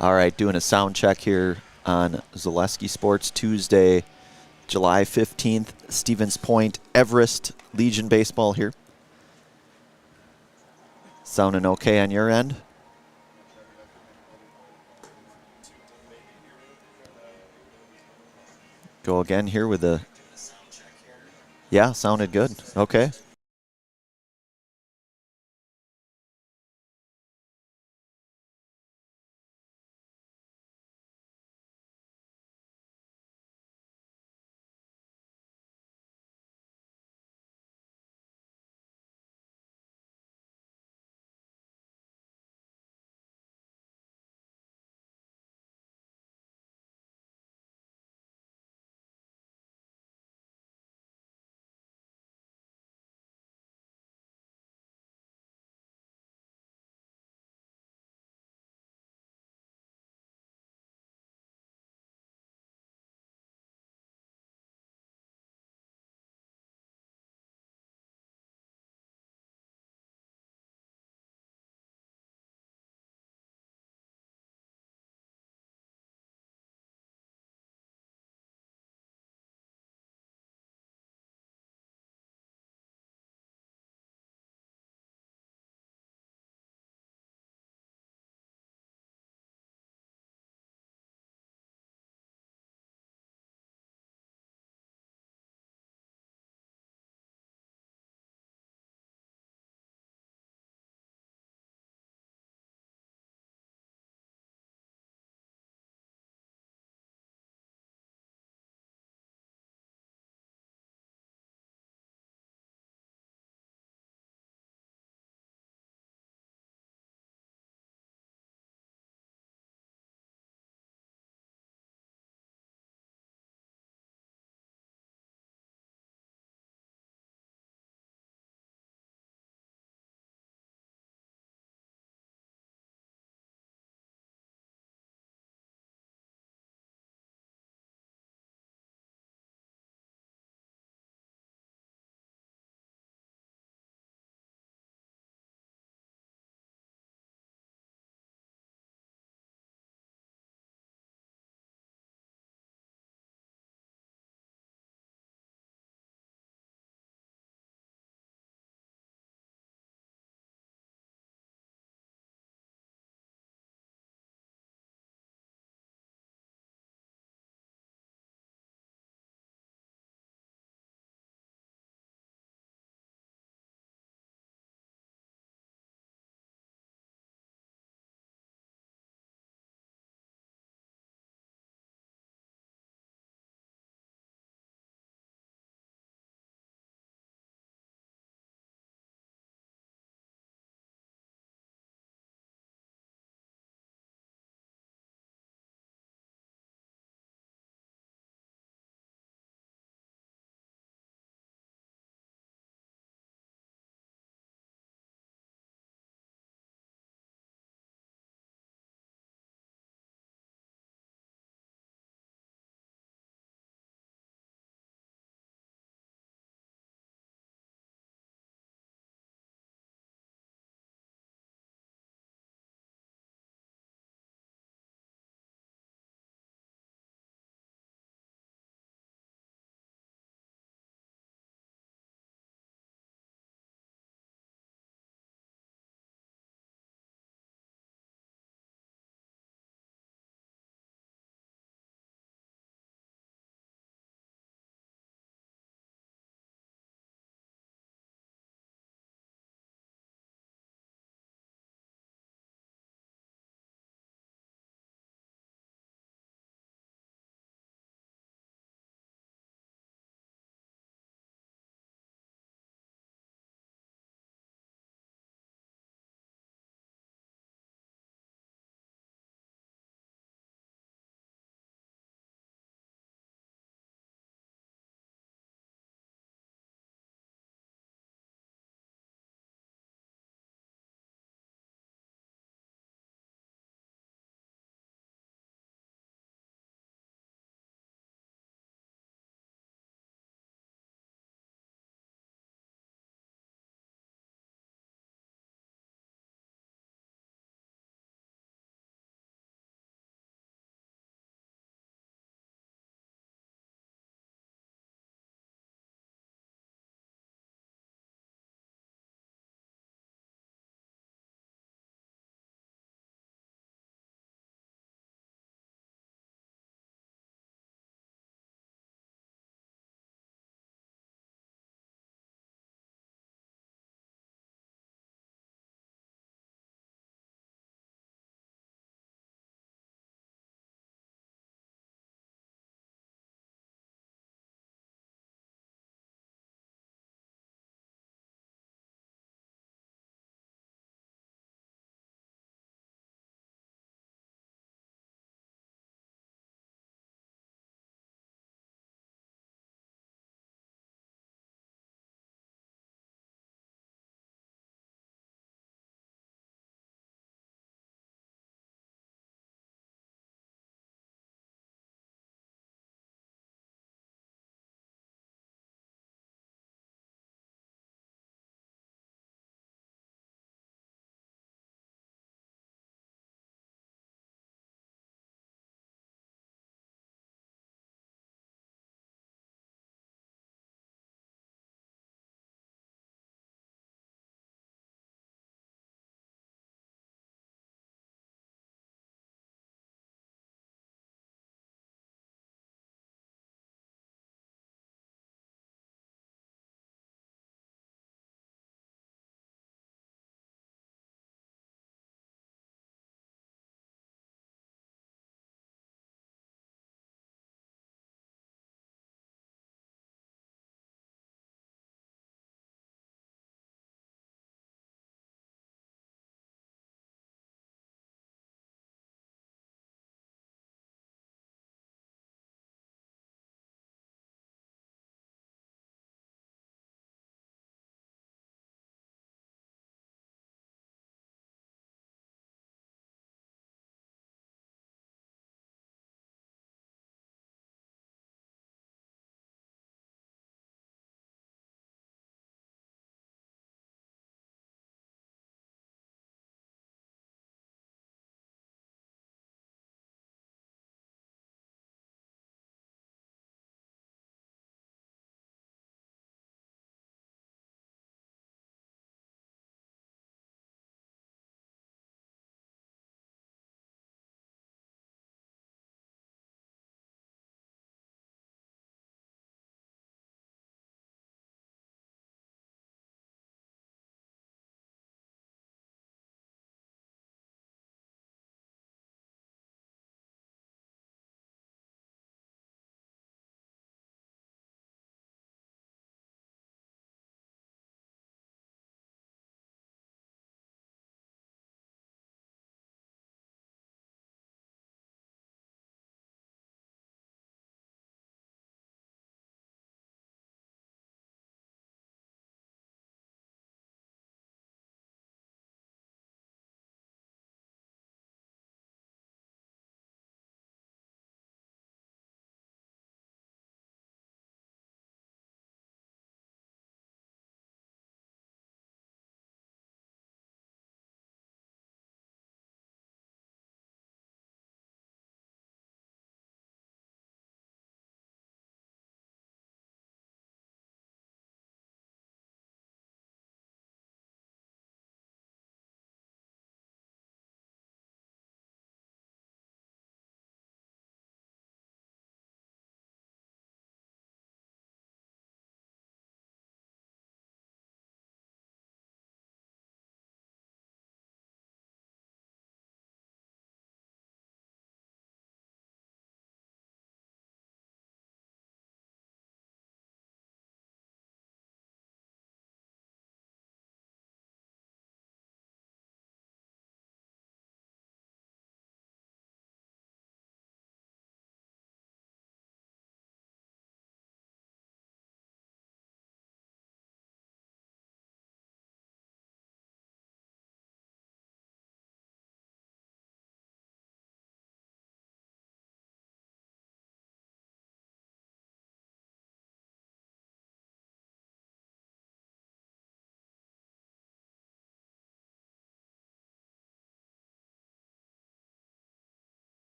All right, doing a sound check here on Zaleski Sports Tuesday, July 15th, Stevens Point, Everest, Legion Baseball here. Sounding okay on your end? Go again here with the... Yeah, sounded good. Okay.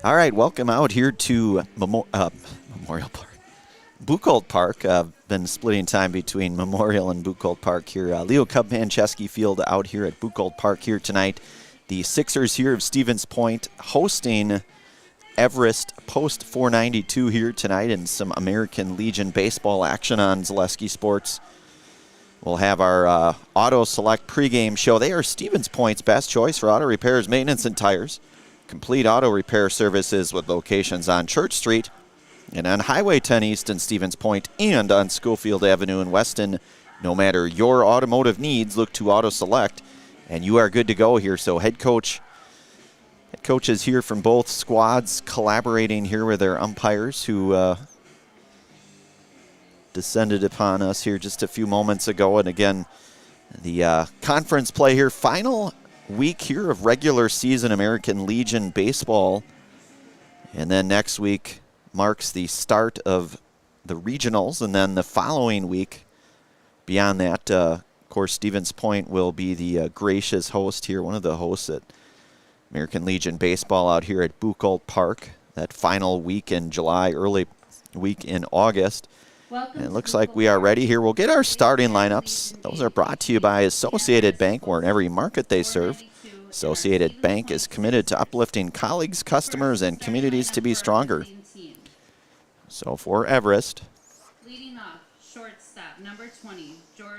All right, welcome out here to Memorial Park. Buchholz Park. Been splitting time between Memorial and Buchholz Park here. Leo Cub-Manchesky Field out here at Buchholz Park here tonight. The Sixers here of Stevens Point hosting Everest post 492 here tonight, and some American Legion baseball action on Zaleski Sports. We'll have our Auto Select pregame show. They are Stevens Point's best choice for auto repairs, maintenance, and tires. Complete auto repair services with locations on Church Street and on Highway 10 East in Stevens Point and on Schofield Avenue in Weston. No matter your automotive needs, look to Auto Select, and you are good to go here. So head coaches here from both squads collaborating here with their umpires who descended upon us here just a few moments ago. And again, the conference play here, final week here of regular season American Legion baseball. And then next week marks the start of the regionals. And then the following week, beyond that, of course, Stevens Point will be the gracious host here, one of the hosts at American Legion baseball out here at Buchholz Park. That final week in July, early week in August. And it looks like we are ready here. We'll get our starting lineups. Those are brought to you by Associated Bank, where in every market they serve, Associated Bank is committed to uplifting colleagues, customers, and communities to be stronger. So for Everest, leading off, shortstop, number 20, George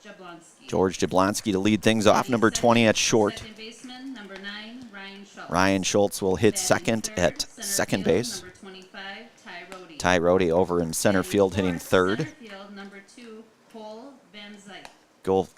Jablonski. George Jablonski to lead things off, number 20 at short. Second baseman, number 9, Ryan Schultz. Ryan Schultz will hit Batting second third, at center second field, base. Number 25, Ty Rhodey. Ty Rhodey over in center Batting field hitting fourth, third. Center field, number 2, Cole Van Zyk.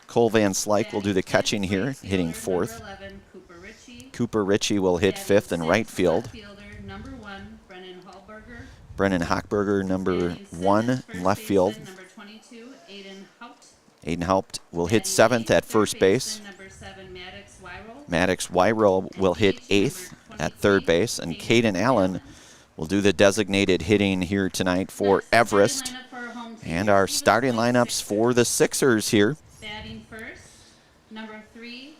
Cole Van Slyke will do the Batting catching fifth, here, right hitting fielder, fourth. Number 11, Cooper Ritchie. Cooper Ritchie will hit Batting fifth in right sixth, field. left fielder, number 1, Brennan Hallberger. Brennan Hochberger, number Batting seventh, 1 in first left field. baseman, number 22, Aiden Haupt. Aiden Haupt will hit Batting seventh eighth, at third first base. baseman, number 7, Maddox Wyroll. Maddox Wyroll will hit eighth at third base. And Caden Allen will do the designated hitting here tonight for Next, the starting Everest. lineup for our home team. And our Stevens starting Point lineups Sixers. for the Sixers here. Batting first, number 3,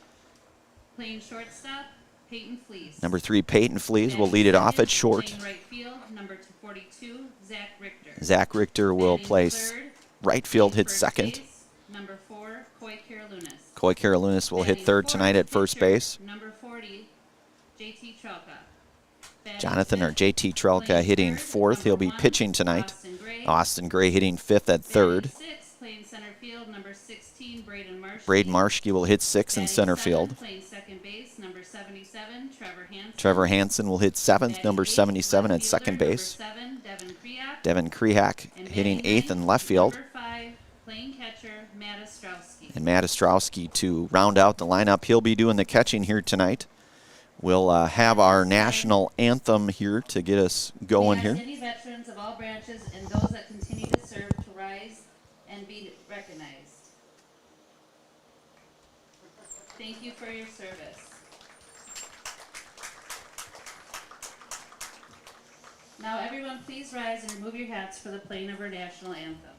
playing shortstop, Peyton Fleece. Number 3, Peyton Flees will Batting lead it off second, at short. playing right field, number 42, Zach Richter. Zach Richter will Batting place third, right field, playing hit first second. base, number 4, Coy Carolunas. Coy Carolunas will hit Batting third fourth, tonight at first pitcher, base. Number 40, JT Trelka. Batting Jonathan or fifth, JT Trelka playing hitting third, fourth. He'll number be 1, pitching tonight. Austin Gray. Austin Gray hitting fifth at third. Batting sixth, playing center field, number 16, Braden Marsh. Braden Marshke will hit sixth in Batting center seventh, field. playing second base, number 77, Trevor Hansen. Trevor Hansen will hit seventh, Batting number eighth, 77 left at second fielder, base. Number 7, Devin Kriak. Devin Krihak And hitting batting eighth ninth, in left field. Number 5, playing catcher, Matt Ostrowski. And Matt Ostrowski to round out the lineup. He'll be doing the catching here tonight. We'll have our national anthem here to get us going We ask here. any veterans of all branches and those that continue to serve to rise and be recognized. Thank you for your service. Now everyone please rise and remove your hats for the playing of our national anthem.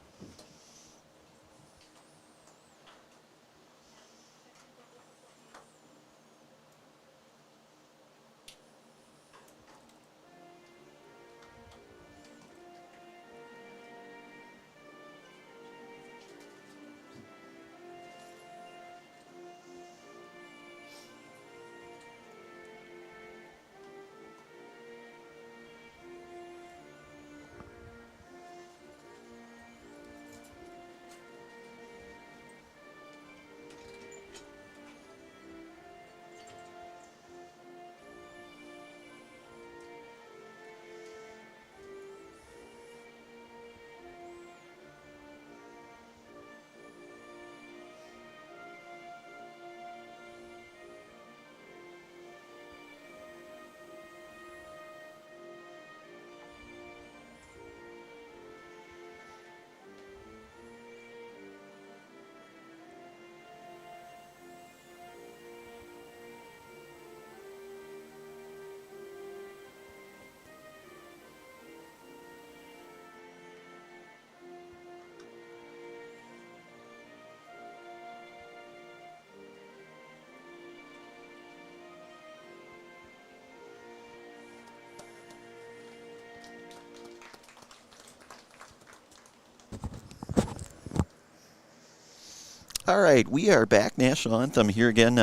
All right, we are back. National Anthem here again.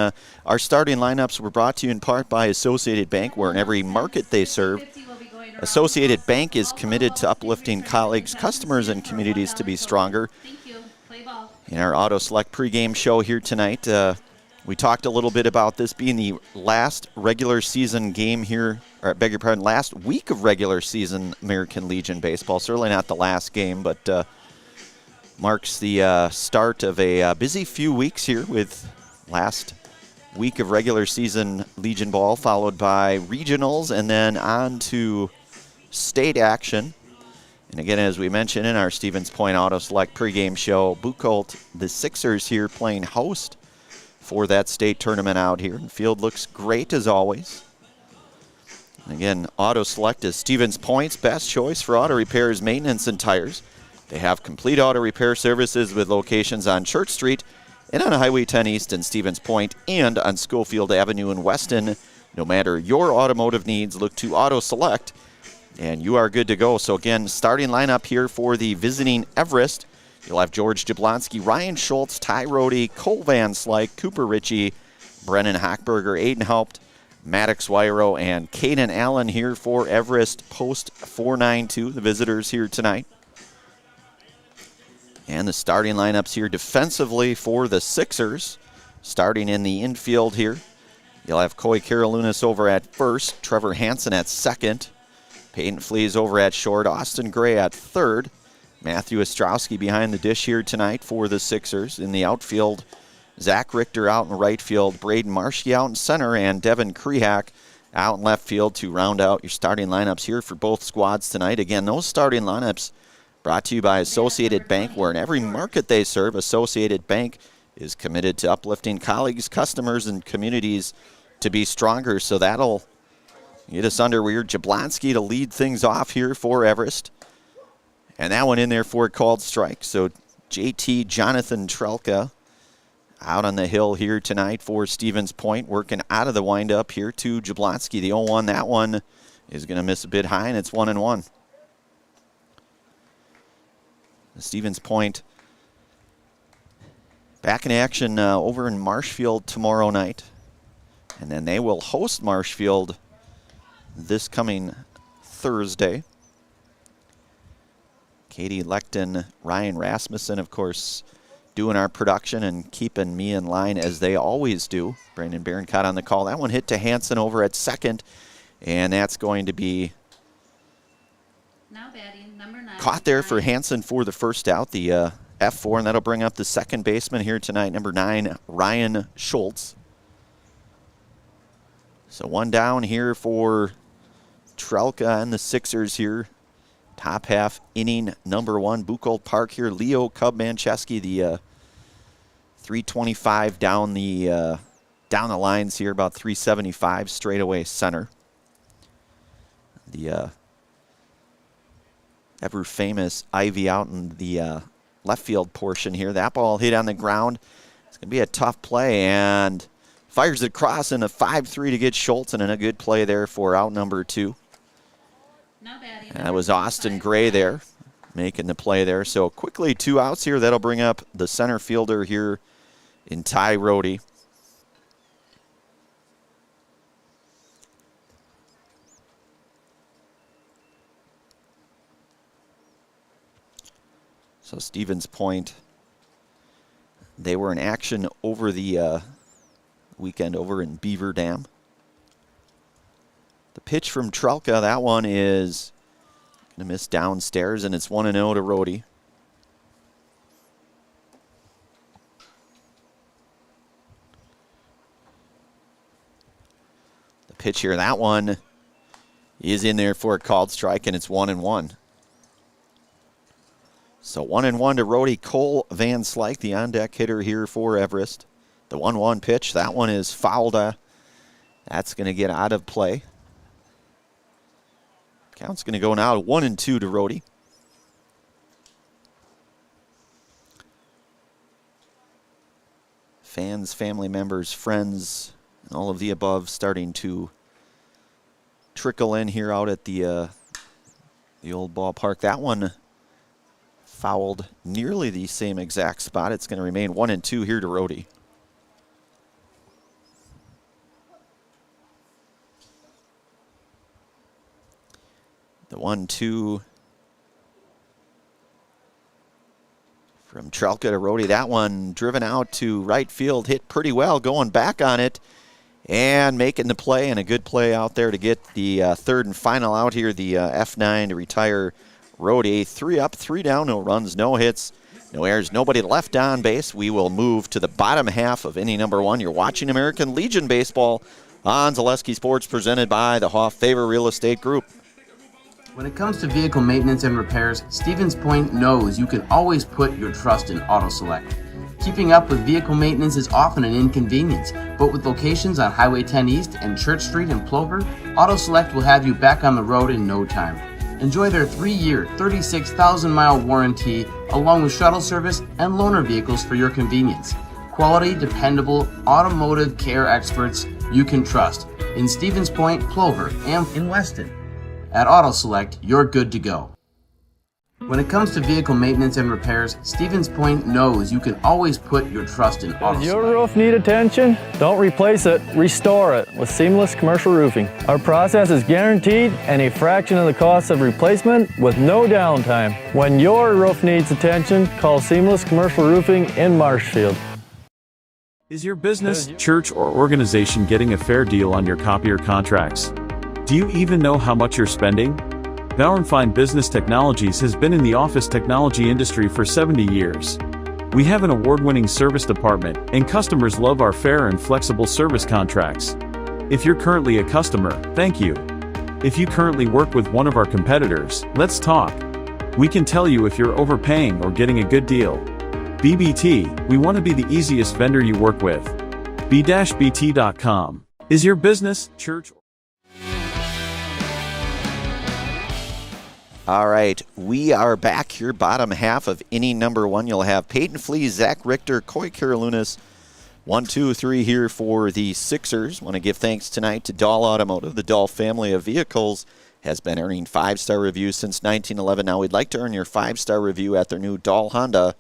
Our starting lineups were brought to you in part by Associated Bank, where in every market they serve, Associated Bank is committed to uplifting colleagues, customers, and communities to be stronger. Thank you. Play ball. In our Auto Select pregame show here tonight, we talked a little bit about this being the last regular season game here, or I beg your pardon, last week of regular season American Legion baseball. Certainly not the last game, but marks the start of a busy few weeks here with last week of regular season Legion ball, followed by regionals and then on to state action. And again, as we mentioned in our Stevens Point Auto Select pregame show, Buchholz, the Sixers here playing host for that state tournament out here. The field looks great as always. And again, Auto Select is Stevens Point's best choice for auto repairs, maintenance, and tires. They have complete auto repair services with locations on Church Street and on Highway 10 East in Stevens Point and on Schofield Avenue in Weston. No matter your automotive needs, look to Auto Select and you are good to go. So again, starting lineup here for the visiting Everest. You'll have George Jablonski, Ryan Schultz, Ty Rohde, Cole Van Slyke, Cooper Ritchie, Brennan Hochberger, Aiden Haupt, Maddox Wyro, and Caden Allen here for Everest post 492, the visitors here tonight. And the starting lineups here defensively for the Sixers. Starting in the infield here, you'll have Coy Karolounis over at first, Trevor Hansen at second, Peyton Flees over at short, Austin Gray at third, Matthew Ostrowski behind the dish here tonight for the Sixers. In the outfield, Zach Richter out in right field, Braden Marshke out in center, and Devin Krehak out in left field to round out your starting lineups here for both squads tonight. Again, those starting lineups brought to you by Associated Bank, where in every market they serve, Associated Bank is committed to uplifting colleagues, customers, and communities to be stronger. So that'll get us underway. Jablonski to lead things off here for Everest. And that one in there for a called strike. So JT Jonathan Trelka out on the hill here tonight for Stevens Point, working out of the windup here to Jablonski. The 0-1, that one is going to miss a bit high, and it's 1-1. Stevens Point back in action over in Marshfield tomorrow night. And then they will host Marshfield this coming Thursday. Katie Lechten, Ryan Rasmussen, of course, doing our production and keeping me in line as they always do. Brandon Barroncott on the call. That one hit to Hansen over at second, and that's going to be Now batting, number 9. caught there for Hansen for the first out, the F4, and that'll bring up the second baseman here tonight, number 9, Ryan Schultz. So one down here for Trelka and the Sixers here. Top half inning number 1, Buchholz Park here. Leo Cub Mancheski, the 325 down the lines here, about 375 straightaway center. The ever famous Ivy out in the left field portion here. That ball hit on the ground. It's going to be a tough play, and fires it across in a 5-3 to get Schultz, and in a good play there for out number 2. Now batting, And that was Austin Gray there making the play there. So quickly 2 outs here. That'll bring up the center fielder here in Ty Rohde. So Stevens Point, they were in action over the weekend over in Beaver Dam. The pitch from Trelka, that one is going to miss downstairs, and it's 1-0 to Rohde. The pitch here, that one is in there for a called strike, and it's 1-1. So 1-1 to Rohde. Cole Van Slyke, the on-deck hitter here for Everest. The 1-1 pitch, that one is fouled. That's going to get out of play. Count's going to go now to 1-2 to Rohde. Fans, family members, friends, and all of the above starting to trickle in here out at the old ballpark. That one fouled nearly the same exact spot. It's going to remain 1-2 here to Rhodey. The 1-2 from Trelka to Rhodey. That one driven out to right field, hit pretty well, going back on it and making the play, and a good play out there to get the third and final out here, the F9 to retire Rhodey. 3 up, 3 down, no runs, no hits, no errors, nobody left on base. We will move to the bottom half of inning number 1. You're watching American Legion Baseball on Zaleski Sports, presented by the Hoff Favor Real Estate Group. When it comes to vehicle maintenance and repairs, Stevens Point knows you can always put your trust in Auto Select. Keeping up with vehicle maintenance is often an inconvenience, but with locations on Highway 10 East and Church Street in Plover, Auto Select will have you back on the road in no time. Enjoy their 3-year, 36,000-mile warranty, along with shuttle service and loaner vehicles for your convenience. Quality, dependable, automotive care experts you can trust in Stevens Point, Plover, and in Weston. At Auto Select, you're good to go. When it comes to vehicle maintenance and repairs, Stevens Point knows you can always put your trust in Auto Does your Select. roof need attention? Don't replace it, restore it with Seamless Commercial Roofing. Our process is guaranteed and a fraction of the cost of replacement with no downtime. When your roof needs attention, call Seamless Commercial Roofing in Marshfield. Is your business, church, or organization getting a fair deal on your copier contracts? Do you even know how much you're spending? Bauernfein Business Technologies has been in the office technology industry for 70 years. We have an award-winning service department, and customers love our fair and flexible service contracts. If you're currently a customer, thank you. If you currently work with one of our competitors, let's talk. We can tell you if you're overpaying or getting a good deal. BBT, we want to be the easiest vendor you work with. b-bt.com. Is your business, church, All right, we are back here, bottom half of inning number 1. You'll have Peyton Flees, Zach Richter, Coy Karalunas, 1, 2, 3 here for the Sixers. Want to give thanks tonight to Dahl Automotive. The Dahl family of vehicles has been earning 5-star reviews since 1911. Now we'd like to earn your 5-star review at their new Dahl Honda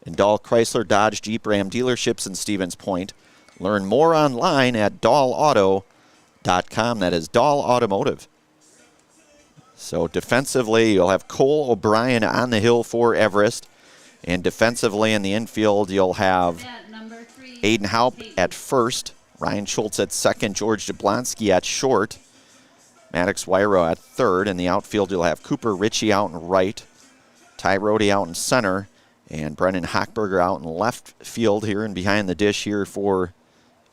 and Dahl Chrysler Dodge Jeep Ram dealerships in Stevens Point. Learn more online at dahlauto.com. That is Dahl Automotive. So defensively, you'll have Cole O'Brien on the hill for Everest. And defensively in the infield, you'll have Aiden Haupt at first, Ryan Schultz at second, George Jablonski at short, Maddox Wyro at third. In the outfield, you'll have Cooper Ritchie out in right, Ty Rhodey out in center, and Brennan Hochberger out in left field here. And behind the dish here for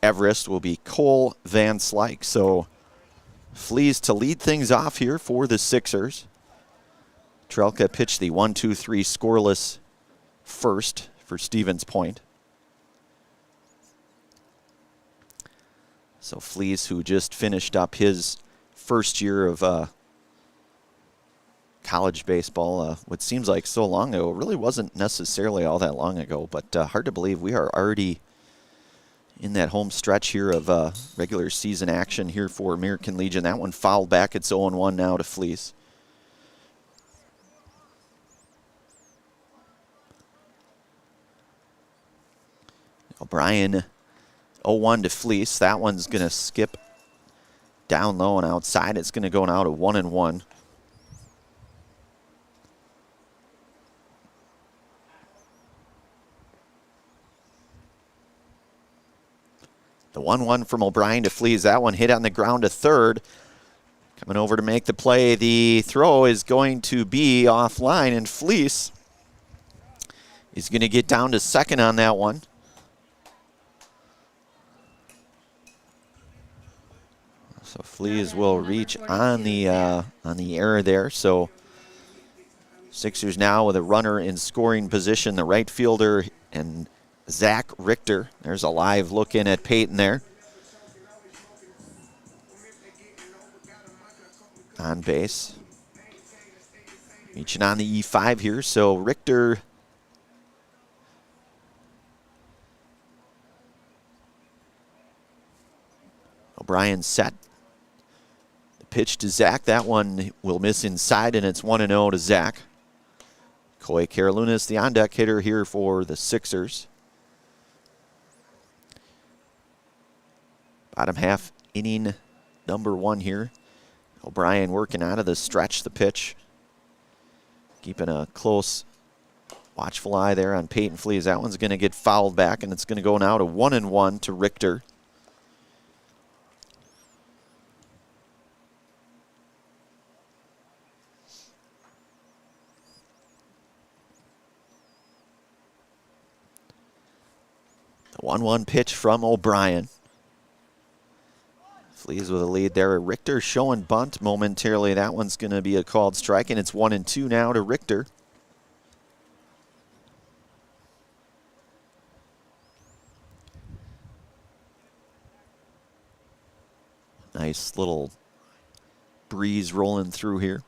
Everest will be Cole Van Slyke. So Flees to lead things off here for the Sixers. Trelka pitched the 1-2-3 scoreless first for Stevens Point. So Flees, who just finished up his first year of college baseball, what seems like so long ago, really wasn't necessarily all that long ago, but hard to believe we are already in that home stretch here of regular season action here for American Legion. That one fouled back. It's 0-1 now to Flees. O'Brien 0-1 to Fleece. That one's going to skip down low and outside. It's going to go now to 1-1. The 1-1 from O'Brien to Flees. That one hit on the ground to third. Coming over to make the play. The throw is going to be offline, and Fleece is going to get down to second on that one. So Flees will reach on the error there. So Sixers now with a runner in scoring position. The right fielder and Zach Richter. There's a live look in at Peyton there. On base. Reaching on the E5 here. So Richter O'Brien set. The pitch to Zach. That one will miss inside, and it's 1-0 to Zach. Coy Karalunas, the on-deck hitter here for the Sixers. Bottom half inning number 1 here. O'Brien working out of the stretch, the pitch. Keeping a close, watchful eye there on Peyton Fleas. That one's going to get fouled back, and it's going to go now to 1-1 to Richter. The 1-1 pitch from O'Brien. Fleas with a lead there. Richter showing bunt momentarily. That one's going to be a called strike, and it's 1-2 now to Richter. Nice little breeze rolling through here.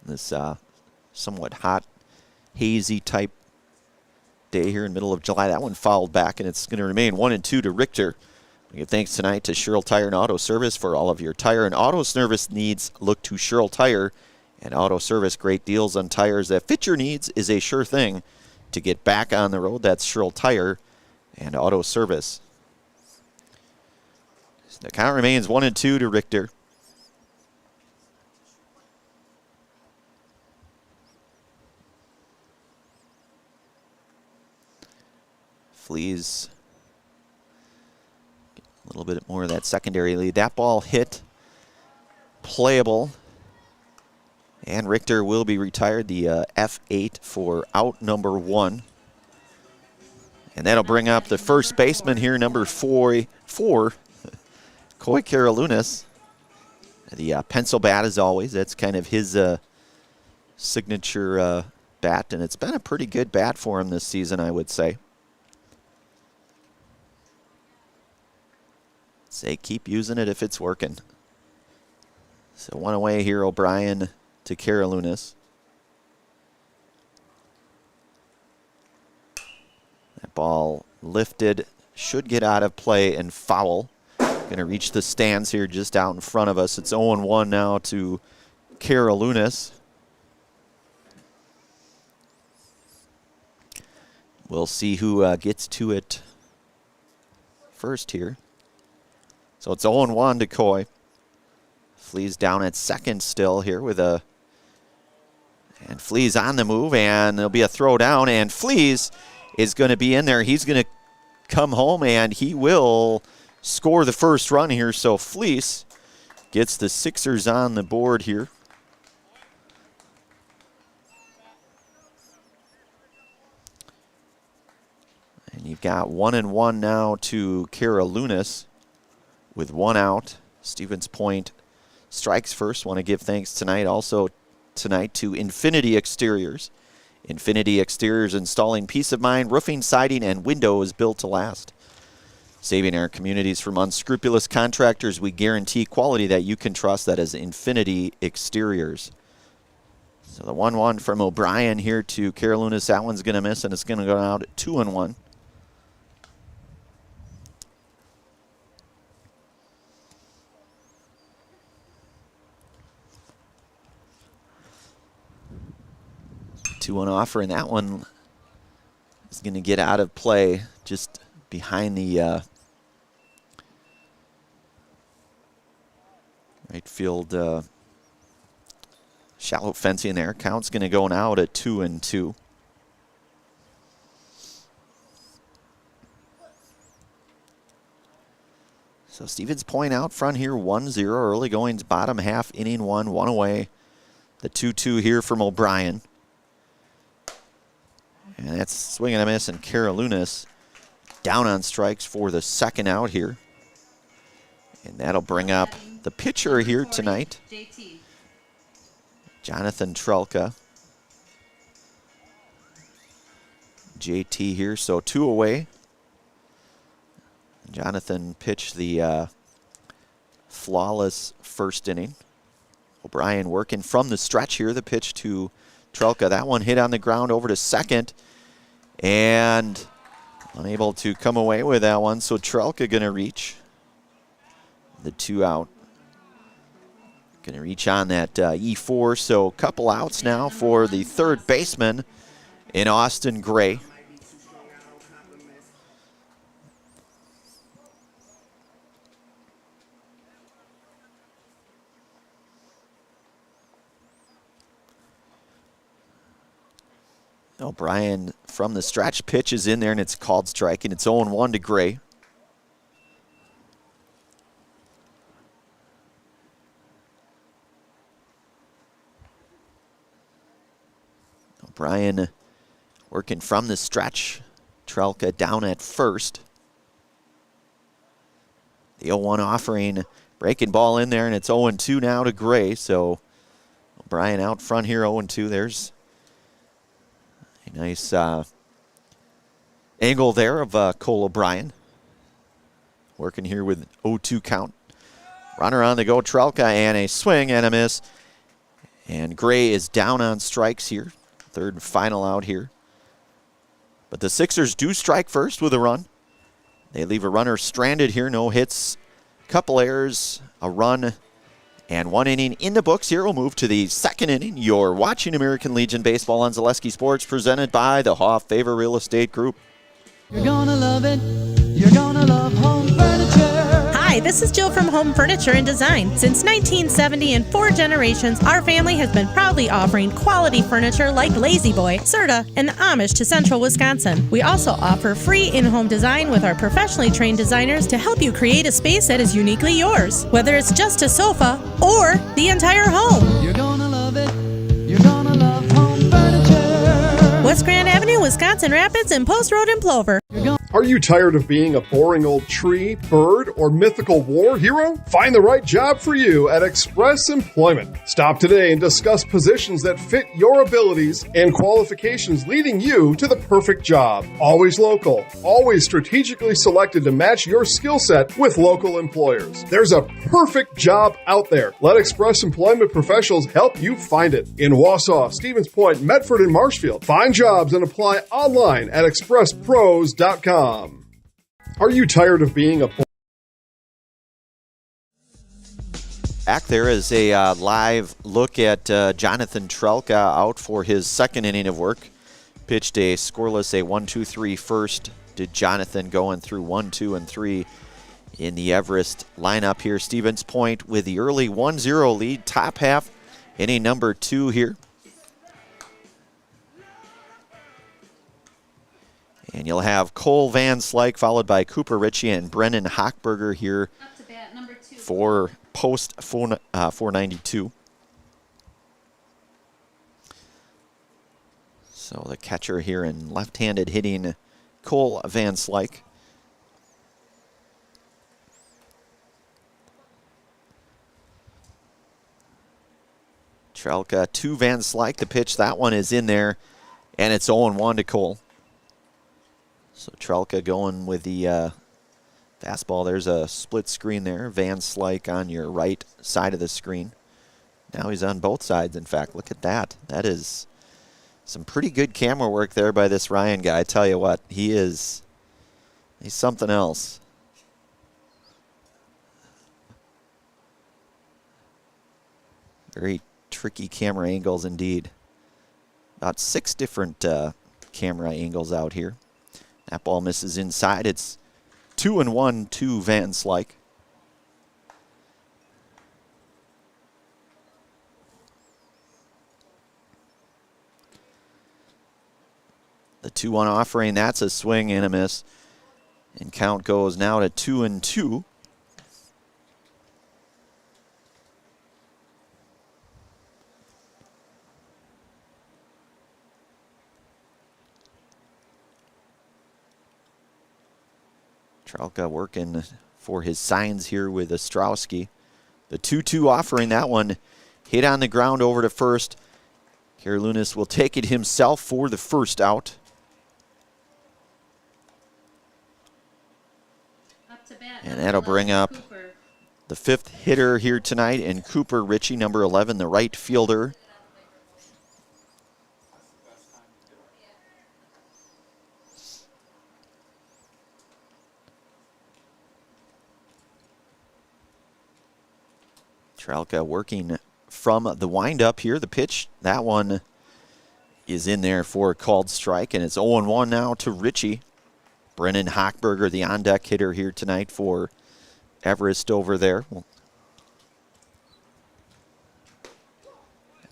This somewhat hot, hazy type day here in the middle of July. That one fouled back, and it's going to remain 1-2 to Richter. We give thanks tonight to Sherrill Tire and Auto Service for all of your tire and auto service needs. Look to Sherrill Tire and Auto Service. Great deals on tires that fit your needs is a sure thing to get back on the road. That's Sherrill Tire and Auto Service. So the count remains 1-2 to Richter. Fleas a little bit more of that secondary lead. That ball hit, playable, and Richter will be retired. The F8 for out number 1. And that'll bring up the first baseman here, number 4, Coy Karalunas. The pencil bat, as always. That's kind of his signature bat, and it's been a pretty good bat for him this season, I would say. Say keep using it if it's working. So one away here, O'Brien to Karalunas. That ball lifted, should get out of play and foul. Going to reach the stands here just out in front of us. It's 0-1 now to Karalunas. We'll see who gets to it first here. So it's 0-1 to Coy. Fleas down at second still here with a... And Fleas on the move, and there'll be a throw down, and Fleas is going to be in there. He's going to come home, and he will score the first run here. So Fleas gets the Sixers on the board here. And you've got 1-1 now to Karalunas. With 1 out, Stevens Point strikes first. Want to give thanks tonight also to Infinity Exteriors. Infinity Exteriors installing peace of mind, roofing, siding, and windows built to last. Saving our communities from unscrupulous contractors, we guarantee quality that you can trust. That is Infinity Exteriors. So the 1-1 from O'Brien here to Karalunas. That one's going to miss, and it's going to go out at 2-1. One offer, and that one is going to get out of play just behind the right field shallow fencing there. Count's going to go out at 2-2. So Stevens Point out front here, 1-0. Early goings, bottom half, inning 1, 1 away. The 2-2 here from O'Brien. And that's swing and a miss, and Karalunas down on strikes for the second out here. And that'll bring up the pitcher here tonight, Jonathan Trelka. JT here, so 2 away. Jonathan pitched the flawless first inning. O'Brien working from the stretch here, the pitch to Trelka. That one hit on the ground over to second. And unable to come away with that one, so Trelka going to reach the 2 out. Going to reach on that E4, so a couple outs now for the third baseman in Austin Gray. O'Brien from the stretch pitch is in there, and it's called strike, and it's 0-1 to Gray. O'Brien working from the stretch. Trelka down at first. The 0-1 offering, breaking ball in there, and it's 0-2 now to Gray. So O'Brien out front here, 0-2. There's a nice angle there of Cole O'Brien. Working here with 0-2 count. Runner on the go, Trelka, and a swing and a miss. And Gray is down on strikes here. Third and final out here. But the Sixers do strike first with a run. They leave a runner stranded here. No hits, couple errors, a run, and 1 inning in the books. Here we'll move to the second inning. You're watching American Legion Baseball on Zaleski Sports, presented by the Hoff Favor Real Estate Group. You're gonna love it. You're gonna love home furniture. Hi, this is Jill from Home Furniture and Design. Since 1970 and 4 generations, our family has been proudly offering quality furniture like Lazy Boy, Serta, and the Amish to Central Wisconsin. We also offer free in-home design with our professionally trained designers to help you create a space that is uniquely yours, whether it's just a sofa or the entire home. You're gonna love it. You're gonna love home furniture. West Grand Avenue, Wisconsin Rapids, and Post Road in Plover. Are you tired of being a boring old tree, bird, or mythical war hero? Find the right job for you at Express Employment. Stop today and discuss positions that fit your abilities and qualifications, leading you to the perfect job. Always local, always strategically selected to match your skill set with local employers. There's a perfect job out there. Let Express Employment professionals help you find it. In Wausau, Stevens Point, Medford, and Marshfield. Find jobs and apply online at expresspros.com. Are you tired of being a... Back there is a live look at Jonathan Trelka out for his second inning of work. Pitched a scoreless, a 1-2-3 first to Jonathan, going through 1, 2, and 3 in the Everest lineup here. Stevens Point with the early 1-0 lead, top half, inning number 2 here. And you'll have Cole Van Slyke followed by Cooper Ritchie and Brennan Hochberger here Up to bat, number 2. for post 492. So the catcher here in left-handed hitting, Cole Van Slyke. Trelka to Van Slyke. The pitch, that one is in there, and it's 0-1 to Cole. So Trelka going with the fastball. There's a split screen there. Van Slyke on your right side of the screen. Now he's on both sides, in fact. Look at that. That is some pretty good camera work there by this Ryan guy. I tell you what, he's something else. Very tricky camera angles indeed. About 6 different camera angles out here. That ball misses inside. It's 2-1 to Van Slyke. The 2-1 offering, that's a swing and a miss. And count goes now to 2-2. Trelka working for his signs here with Ostrowski. The 2-2 offering, that one hit on the ground over to first. Karolounis will take it himself for the first out. Up to bat, And that'll bring up Cooper. the 5th hitter here tonight, and Cooper Ritchie, number 11, the right fielder. Trelka working from the windup here. The pitch, that one is in there for a called strike, and it's 0-1 now to Richie. Brennan Hochberger, the on-deck hitter here tonight for Everest over there.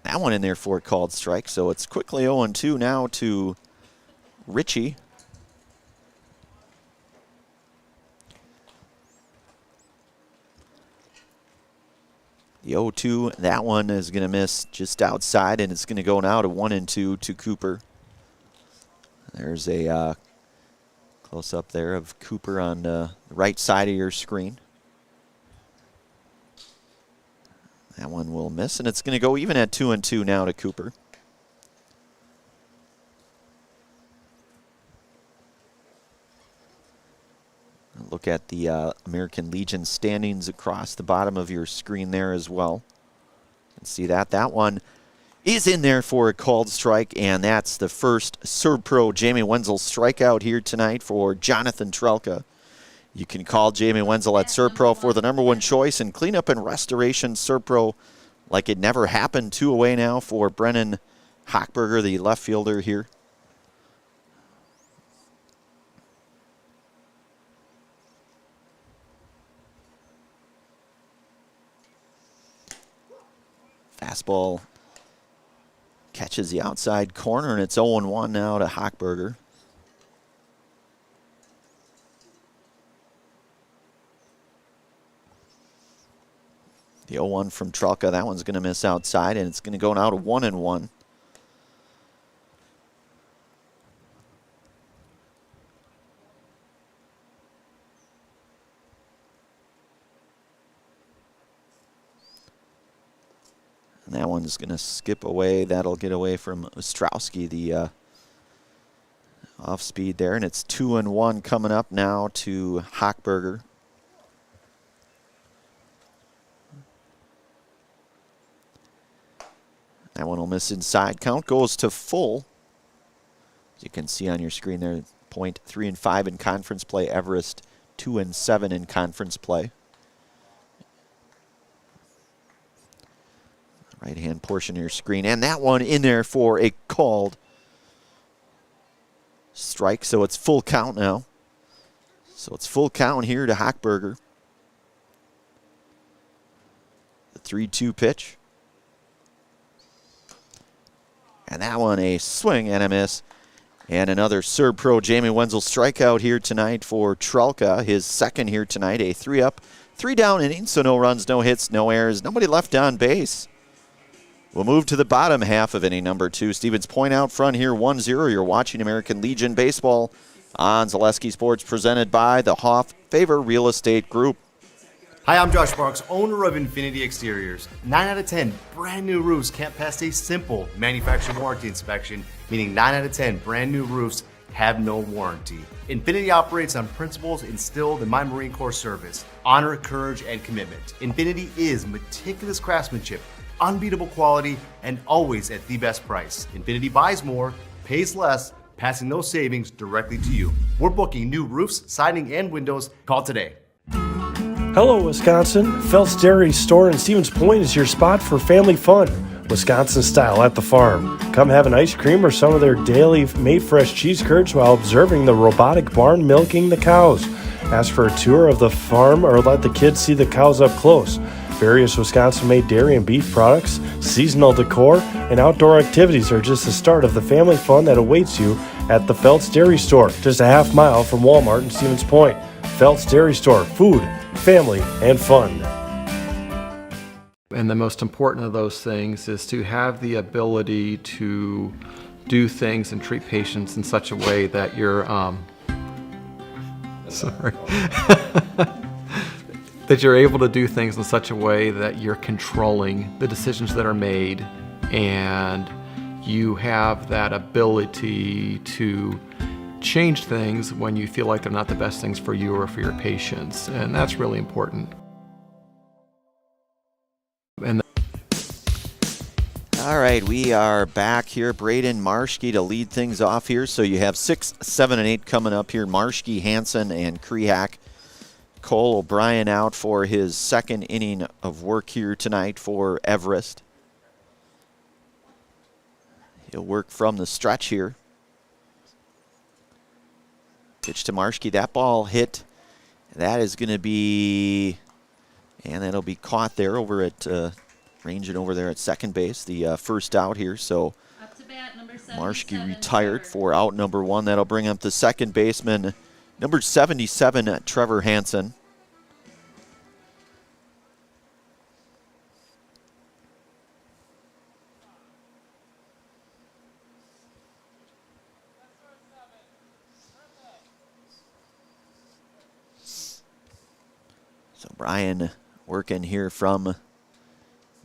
That one in there for a called strike, so it's quickly 0-2 now to Richie. The 0-2, that one is going to miss just outside, and it's going to go now to 1-2 to Cooper. There's a close-up there of Cooper on the right side of your screen. That one will miss, and it's going to go even at 2-2 now to Cooper. Look at the American Legion standings across the bottom of your screen there as well. You can see that. That one is in there for a called strike, and that's the first Serb-Pro Jamie Wenzel strikeout here tonight for Jonathan Trelka. You can call Jamie Wenzel at Serb-Pro for the #1 choice and cleanup and restoration Serb-Pro like it never happened. 2 away now for Brennan Hochberger, the left fielder here. Fastball catches the outside corner, and it's 0-1 now to Hochberger. The 0-1 from Trelka, that one's going to miss outside, and it's going to go now to 1-1. And that one's going to skip away. That'll get away from Ostrowski, the off speed there. And it's 2-1 coming up now to Hochberger. That one will miss inside. Count goes to full. As you can see on your screen there, point 3-5 in conference play. Everest 2-7 in conference play. Right-hand portion of your screen. And that one in there for a called strike. So it's full count now. So it's full count here to Hochberger. The 3-2 pitch. And that one a swing and a miss. And another Serb-Pro Jamie Wenzel strikeout here tonight for Trelka. His second here tonight. A 3-up, 3-down inning. So no runs, no hits, no errors. Nobody left on base. We'll move to the bottom half of inning number 2. Stevens Point out front here, 1-0. You're watching American Legion Baseball on Zaleski Sports, presented by the Hoff Favor Real Estate Group. Hi, I'm Josh Marks, owner of Infinity Exteriors. 9 out of 10 brand new roofs can't pass a simple manufacturer warranty inspection, meaning 9 out of 10 brand new roofs have no warranty. Infinity operates on principles instilled in my Marine Corps service: honor, courage, and commitment. Infinity is meticulous craftsmanship, unbeatable quality, and always at the best price. Infinity buys more, pays less, passing those savings directly to you. We're booking new roofs, siding, and windows. Call today. Hello, Wisconsin. Phelps Dairy Store in Stevens Point is your spot for family fun. Wisconsin style at the farm. Come have an ice cream or some of their daily made fresh cheese curds while observing the robotic barn milking the cows. Ask for a tour of the farm or let the kids see the cows up close. Various Wisconsin-made dairy and beef products, seasonal decor, and outdoor activities are just the start of the family fun that awaits you at the Phelps Dairy Store, just a half mile from Walmart in Stevens Point. Phelps Dairy Store, food, family, and fun. And the most important of those things is to have the ability to do things and treat patients in such a way that you're, that you're able to do things in such a way that you're controlling the decisions that are made, and you have that ability to change things when you feel like they're not the best things for you or for your patients, and that's really important. And all right, we are back here. Braden Marschke to lead things off here. So you have 6, 7, and 8 coming up here. Marschke, Hansen, and Krehak. Cole O'Brien out for his second inning of work here tonight for Everest. He'll work from the stretch here. Pitch to Marshke. That ball hit. That is going to be, and that'll be caught there over at, ranging over there at second base. The first out here. So Up to bat, number Marshke 77, retired Trevor. for out number 1. That'll bring up the second baseman, number 77, Trevor Hansen. So Brian working here from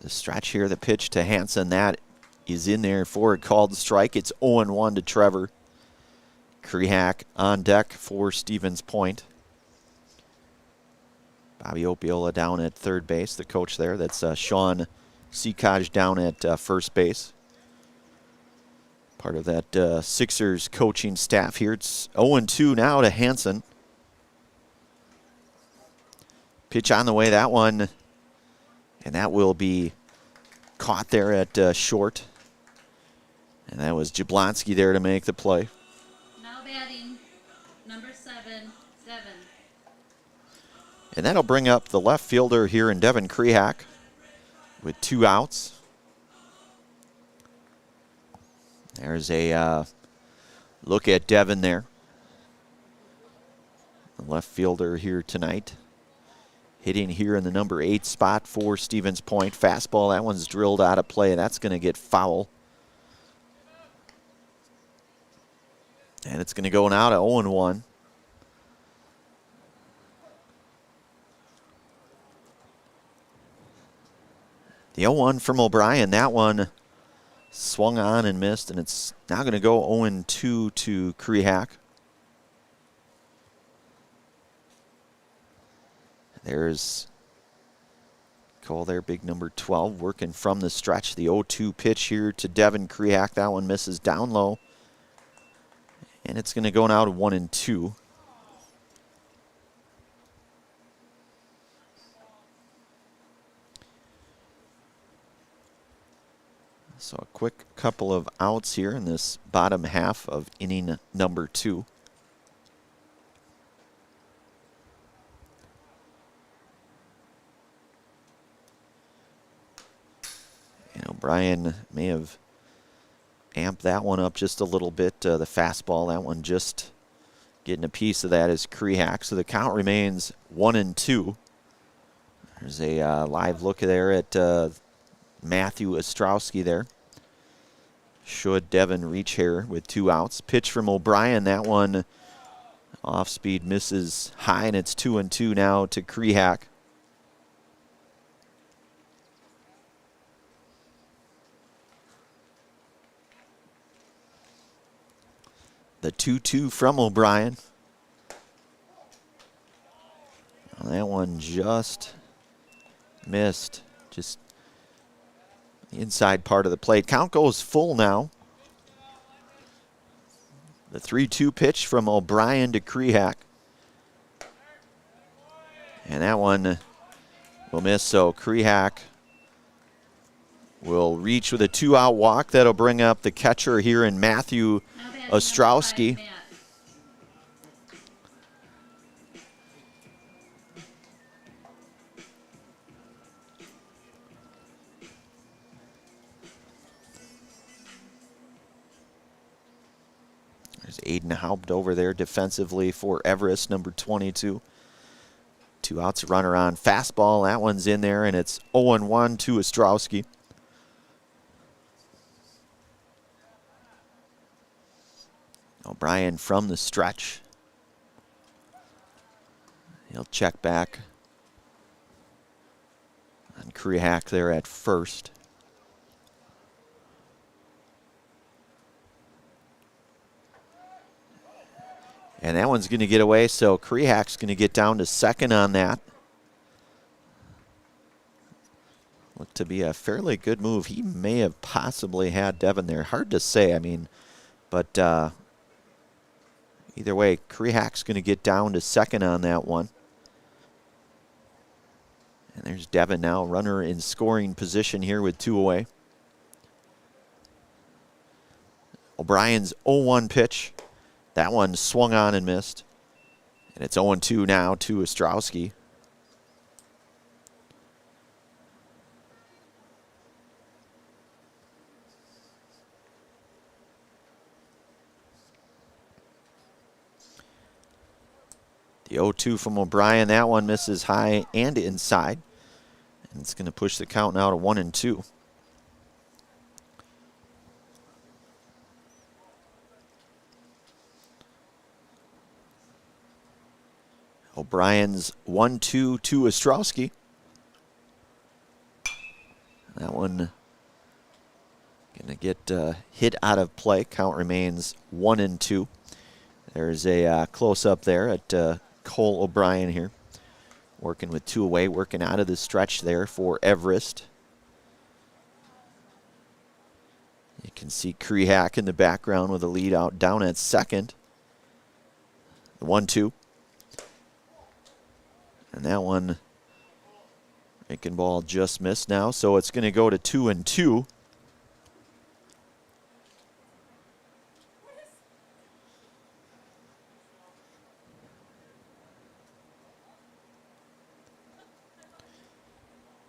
the stretch here. The pitch to Hansen, that is in there for a called strike. It's 0-1 to Trevor. Krehak on deck for Stevens Point. Bobby Opiola down at third base, the coach there. That's Sean Seacodge down at first base. Part of that Sixers coaching staff here. It's 0-2 now to Hansen. Pitch on the way, that one, and that will be caught there at short. And that was Jablonski there to make the play. Now batting, number 7, Devin. And that'll bring up the left fielder here in Devin Krehak with 2 outs. There's a look at Devin there. The left fielder here tonight. Hitting here in the number 8 spot for Stevens Point. Fastball, that one's drilled out of play. That's going to get foul. And it's going to go now to 0-1. The 0-1 from O'Brien. That one swung on and missed, and it's now going to go 0-2 to Krehak. There's Cole there, big number 12, working from the stretch. The 0-2 pitch here to Devin Krehak. That one misses down low. And it's going to go now to 1-2. So a quick couple of outs here in this bottom half of inning number 2. And O'Brien may have amped that one up just a little bit. The fastball, that one just getting a piece of that is Krehak. So the count remains 1-2. There's a live look there at Matthew Ostrowski there. Should Devin reach here with 2 outs. Pitch from O'Brien, that one off speed misses high, and it's 2-2 now to Krehak. The 2-2 from O'Brien. Well, that one just missed. Just the inside part of the plate. Count goes full now. The 3-2 pitch from O'Brien to Krehak. And that one will miss, so Krehak will reach with a 2-out walk. That'll bring up the catcher here in Matthew Ostrowski. There's Aiden Haupt over there defensively for Everest, number 22. 2 outs, runner on. Fastball, that one's in there, and it's 0-1 to Ostrowski. O'Brien from the stretch. He'll check back on Krehak there at first. And that one's going to get away, so Krehak's going to get down to second on that. Looked to be a fairly good move. He may have possibly had Devin there. Hard to say, I mean, but either way, Krehak's going to get down to second on that one. And there's Devin now, runner in scoring position here with 2 away. O'Brien's 0-1 pitch. That one swung on and missed. And it's 0-2 now to Ostrowski. The 0-2 from O'Brien. That one misses high and inside. And it's going to push the count now to 1-2. O'Brien's 1-2 to Ostrowski. That one going to get hit out of play. Count remains 1-2. There's a close-up there at Cole O'Brien here. Working with two away, working out of the stretch there for Everest. You can see Crehack in the background with a lead out down at second. The 1-2. And that one, breaking ball just missed now, so it's going to go to 2-2.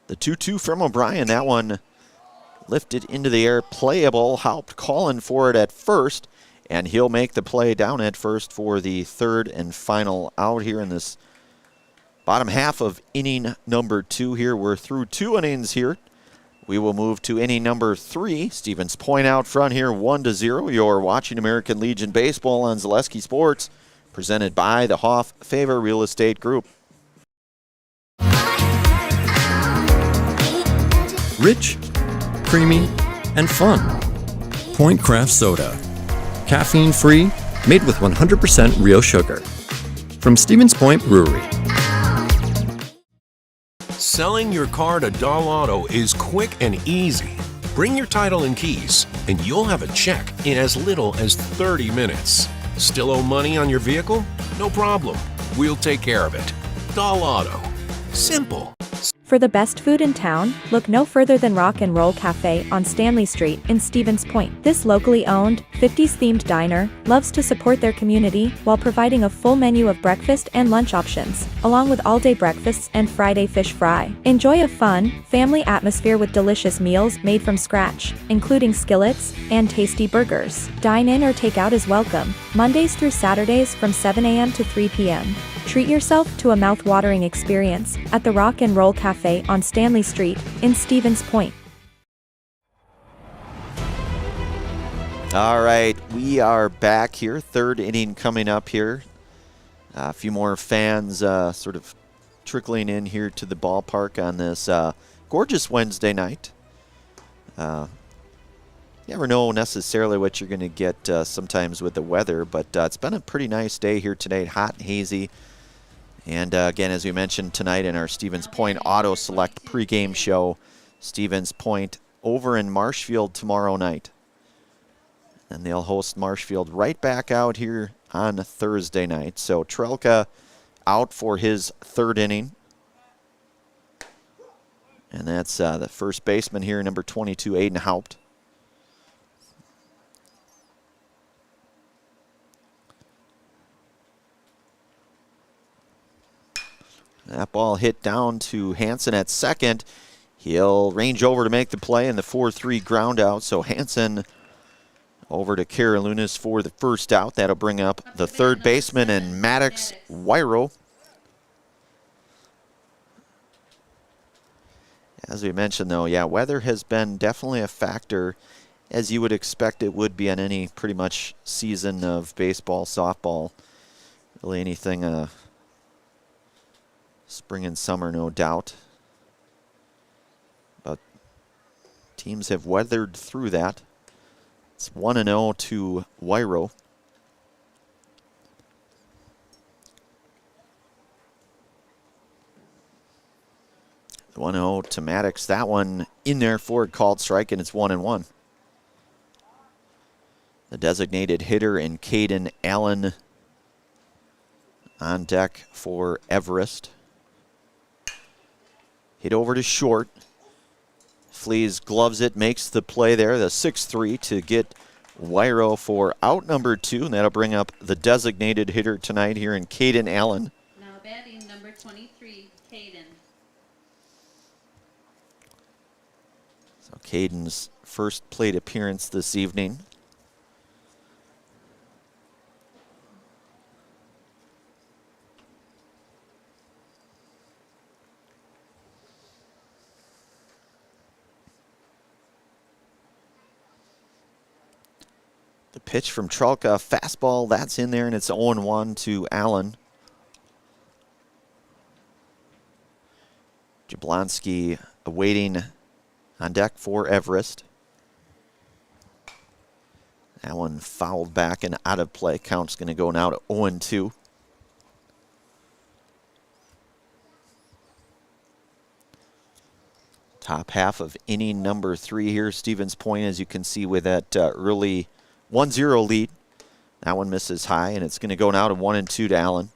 The 2-2 from O'Brien, that one lifted into the air, playable. Haupt calling for it at first, and he'll make the play down at first for the third and final out here in this bottom half of inning number 2 here. We're through 2 innings here. We will move to inning number 3. Stevens Point out front here, 1-0. You're watching American Legion Baseball on Zaleski Sports, presented by the Hoff Favor Real Estate Group. Rich, creamy, and fun. Point Craft Soda. Caffeine-free, made with 100% real sugar. From Stevens Point Brewery. Selling your car to Dahl Auto is quick and easy. Bring your title and keys, and you'll have a check in as little as 30 minutes. Still owe money on your vehicle? No problem. We'll take care of it. Dahl Auto. Simple. For the best food in town, look no further than Rock and Roll Cafe on Stanley Street in Stevens Point. This locally owned, 50s-themed diner loves to support their community while providing a full menu of breakfast and lunch options, along with all-day breakfasts and Friday fish fry. Enjoy a fun, family atmosphere with delicious meals made from scratch, including skillets and tasty burgers. Dine in or take out is welcome, Mondays through Saturdays from 7 a.m. to 3 p.m. Treat yourself to a mouth-watering experience at the Rock and Roll Cafe on Stanley Street in Stevens Point. All right, we are back here. Third inning coming up here. A few more fans sort of trickling in here to the ballpark on this gorgeous Wednesday night. You never know necessarily what you're going to get sometimes with the weather, but it's been a pretty nice day here today, hot and hazy. And again, as we mentioned tonight in our Stevens Point Auto Select pregame show, Stevens Point over in Marshfield tomorrow night. And they'll host Marshfield right back out here on Thursday night. So Trelka out for his third inning. And that's the first baseman here, number 22, Aiden Haupt. That ball hit down to Hansen at second. He'll range over to make the play in the 4-3 ground out. So Hansen over to Karolounis for the first out. That'll bring up the third baseman and Maddox Wyro. As we mentioned, though, yeah, weather has been definitely a factor, as you would expect it would be on any pretty much season of baseball, softball, really anything spring and summer, no doubt. But teams have weathered through that. It's 1-0 to Wyro. The 1-0 to Maddox. That one in there for a called strike, and it's 1-1. The designated hitter and Caden Allen on deck for Everest. Hit over to short. Flees gloves it, makes the play there, the 6-3 to get Wyro for out number 2, and that'll bring up the designated hitter tonight here in Caden Allen. Now batting number 23, Caden. So Caden's first plate appearance this evening. The pitch from Trelka, fastball, that's in there, and it's 0-1 to Allen. Jablonski awaiting on deck for Everest. That one fouled back and out of play. Count's going to go now to 0-2. Top half of inning number 3 here. Stevens Point, as you can see, with that early 1-0 lead. That one misses high, and it's going to go now to 1-2 to Allen.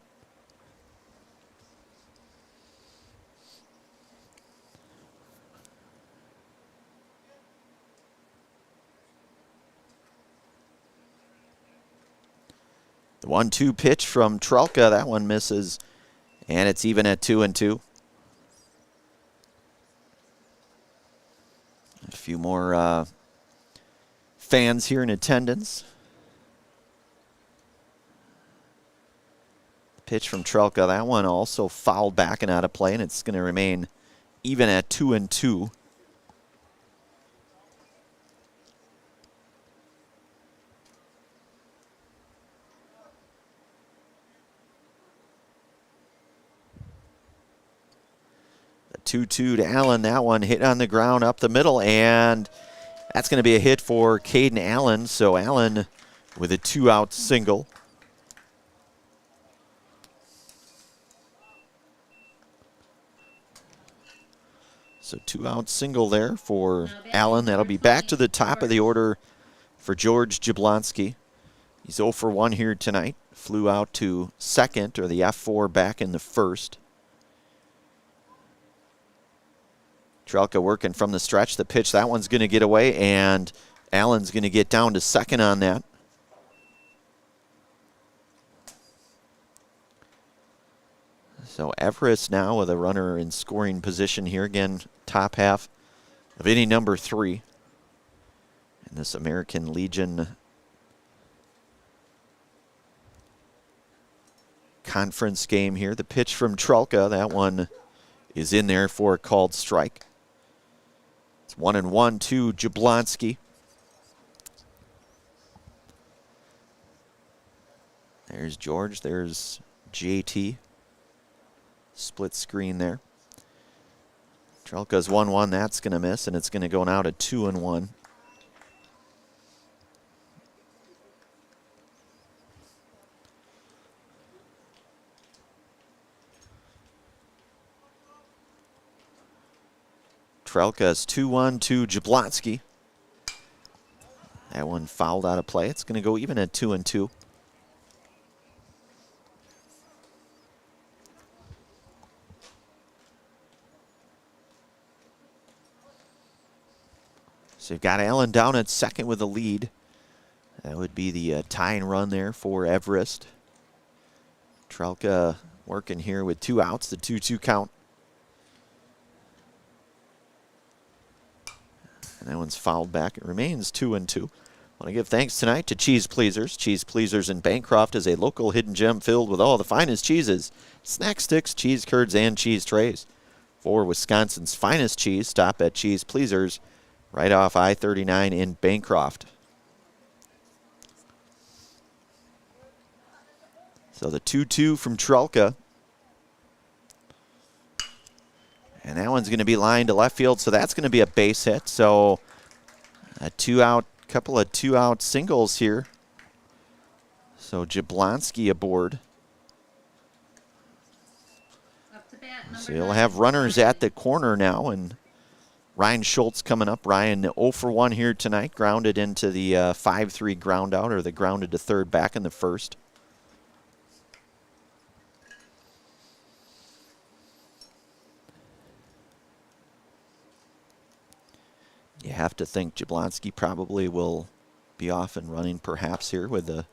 The 1-2 pitch from Trelka, that one misses, and it's even at 2-2. A few more fans here in attendance. Pitch from Trelka, that one also fouled back and out of play, and it's going to remain even at 2-2. The 2-2 to Allen, that one hit on the ground up the middle, and that's going to be a hit for Caden Allen. So Allen with a 2-out single. So 2-out single there for Allen. That'll be back to the top of the order for George Jablonski. He's 0 for 1 here tonight. Flew out to second, or the F4 back in the first. Trelka working from the stretch. The pitch, that one's going to get away, and Allen's going to get down to second on that. So Everest now with a runner in scoring position here. Again, top half of inning number 3 in this American Legion conference game here. The pitch from Trelka, that one is in there for a called strike. It's 1-1 to Jablonski. There's George, there's JT. Split screen there. Trelka's 1-1, that's going to miss, and it's going to go now to 2-1. Trelka's 2-1 to Jablonski. That one fouled out of play. It's going to go even at 2-2. So you've got Allen down at second with a lead. That would be the tying run there for Everest. Trelka working here with 2 outs, the 2-2 count. And that one's fouled back. It remains 2-2. I want to give thanks tonight to Cheese Pleasers. Cheese Pleasers in Bancroft is a local hidden gem filled with all the finest cheeses, snack sticks, cheese curds, and cheese trays. For Wisconsin's finest cheese, stop at Cheese Pleasers right off I-39 in Bancroft. So the 2-2 from Trelka. And that one's going to be lined to left field, so that's going to be a base hit. So a couple of 2-out singles here. So Jablonski aboard. So you'll have runners at the corner now, and Ryan Schultz coming up. Ryan 0 for 1 here tonight, grounded into the 5-3 ground out, or the grounded to third back in the first. You have to think Jablonski probably will be off and running perhaps here with the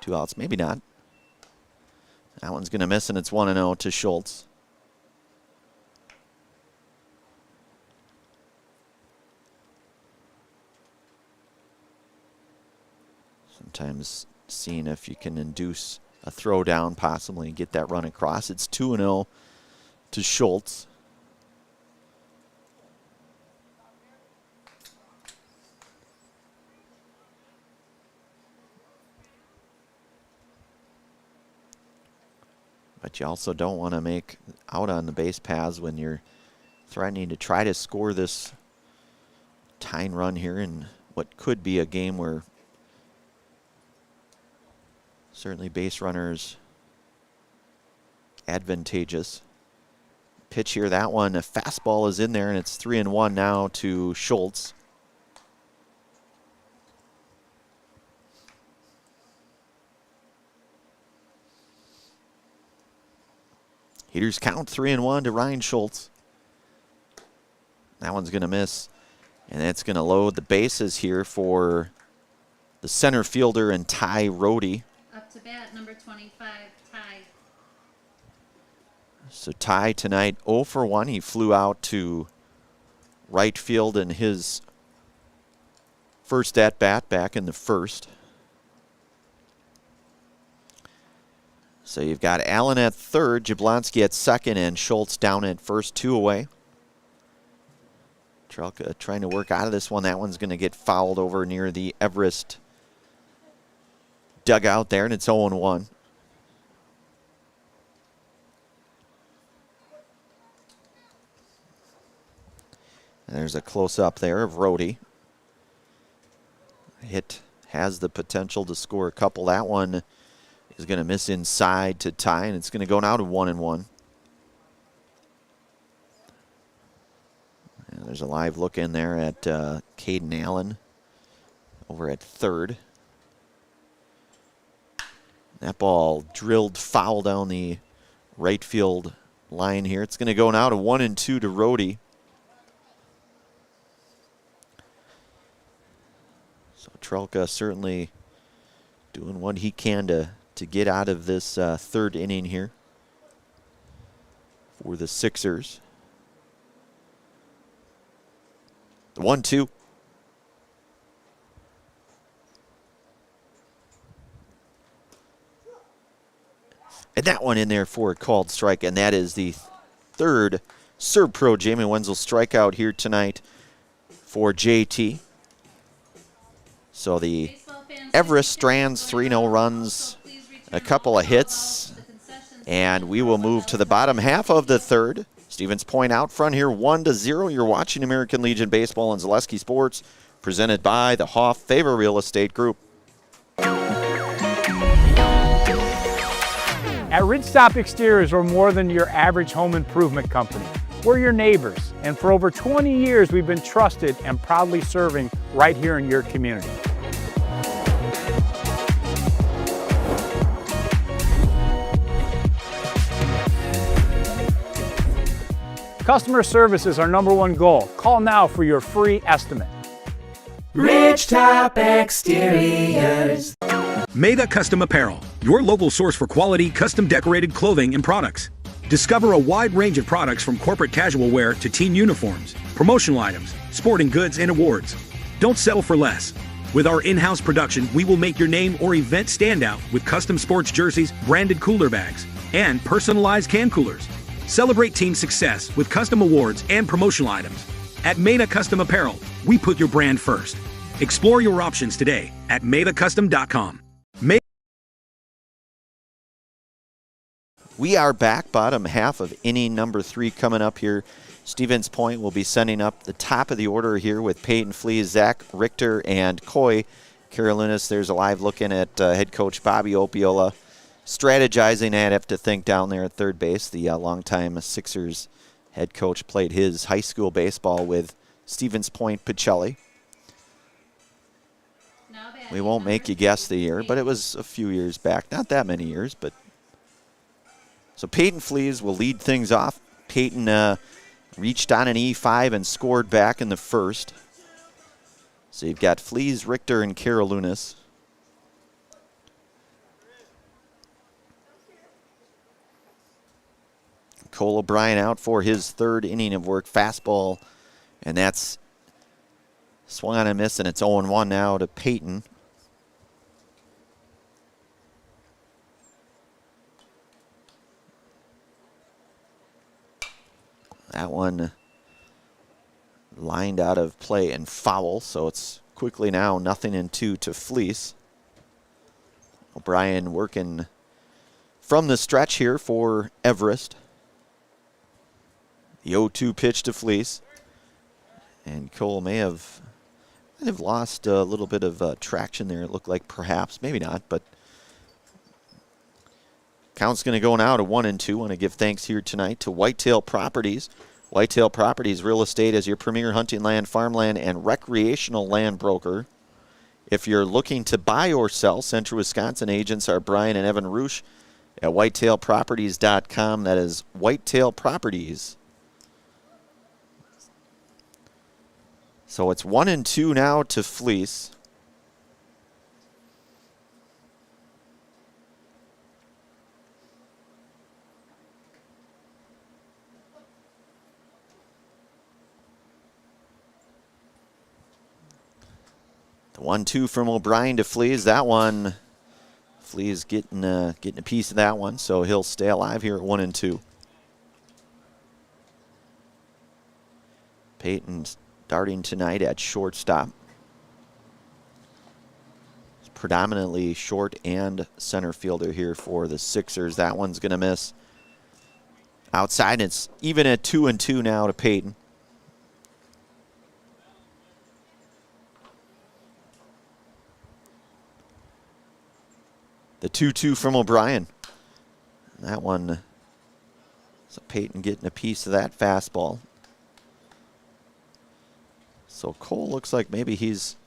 2 outs. Maybe not. That one's going to miss, and it's 1-0 to Schultz. Sometimes seeing if you can induce a throw down, possibly, and get that run across. It's 2-0 to Schultz. But you also don't want to make out on the base paths when you're threatening to try to score this tying run here in what could be a game where certainly base runners advantageous. Pitch here, that one, a fastball is in there, and it's 3-1 now to Schultz. Hitters count 3-1 to Ryan Schultz. That one's going to miss, and that's going to load the bases here for the center fielder and Ty Rohde. Up to bat, number 25, Ty. So Ty tonight 0 for 1. He flew out to right field in his first at-bat back in the first. So you've got Allen at third, Jablonski at second, and Schultz down at first, 2 away. Trelka trying to work out of this one. That one's going to get fouled over near the Everest dugout there, and it's 0-1. And there's a close-up there of Rohde. Hit has the potential to score a couple. That one is going to miss inside to Ty, and it's going to go now to 1-1. And there's a live look in there at Caden Allen over at third. That ball drilled foul down the right field line here. It's going to go now to 1-2 to Rohde. So Trelka certainly doing what he can to get out of this third inning here for the Sixers. The 1-2. And that one in there for a called strike, and that is the third Serb Pro Jamie Wenzel strikeout here tonight for JT. So the Everest Strands 3-0 runs, a couple of hits, and we will move to the bottom half of the third. Stevens Point out front here, 1-0. You're watching American Legion Baseball and Zaleski Sports, presented by the Hoff Favor Real Estate Group. At Ridgestop Exteriors, we're more than your average home improvement company. We're your neighbors, and for over 20 years, we've been trusted and proudly serving right here in your community. Customer service is our #1 goal. Call now for your free estimate. Ridgetop Exteriors. Mega Custom Apparel, your local source for quality, custom decorated clothing and products. Discover a wide range of products from corporate casual wear to team uniforms, promotional items, sporting goods, and awards. Don't settle for less. With our in-house production, we will make your name or event stand out with custom sports jerseys, branded cooler bags, and personalized can coolers. Celebrate team success with custom awards and promotional items. At Meta Custom Apparel, we put your brand first. Explore your options today at metacustom.com. We are back, bottom half of inning number 3 coming up here. Stevens Point will be sending up the top of the order here with Peyton Fleas, Zach Richter, and Coy Carolinas. There's a live look in at head coach Bobby Opiola. Strategizing, I'd have to think, down there at third base. The longtime Sixers head coach played his high school baseball with Stevens Point Pacelli. We won't make you guess the year, but it was a few years back. Not that many years, but. So Peyton Fleas will lead things off. Peyton reached on an E5 and scored back in the first. So you've got Fleas, Richter, and Carolinus. Cole O'Brien out for his third inning of work. Fastball, and that's swung on and missed, and it's 0-1 now to Peyton. That one lined out of play and foul, so it's quickly now 0-2 to Fleece. O'Brien working from the stretch here for Everest. The 0-2 pitch to Fleece. And Cole may have lost a little bit of traction there, it looked like, perhaps. Maybe not, but count's going to go now to 1-2. Want to give thanks here tonight to Whitetail Properties. Whitetail Properties Real Estate is your premier hunting land, farmland, and recreational land broker. If you're looking to buy or sell, Central Wisconsin agents are Brian and Evan Roosh at whitetailproperties.com. That is Whitetail Properties. So it's 1-2 now to Fleece. The 1-2 from O'Brien to Fleece. That one, Fleece getting a piece of that one, so he'll stay alive here at 1-2. Peyton's starting tonight at shortstop. It's predominantly short and center fielder here for the Sixers. That one's going to miss outside. It's even at 2-2 now to Peyton. The 2-2 from O'Brien. That one, so Peyton getting a piece of that fastball. So Cole looks like maybe he's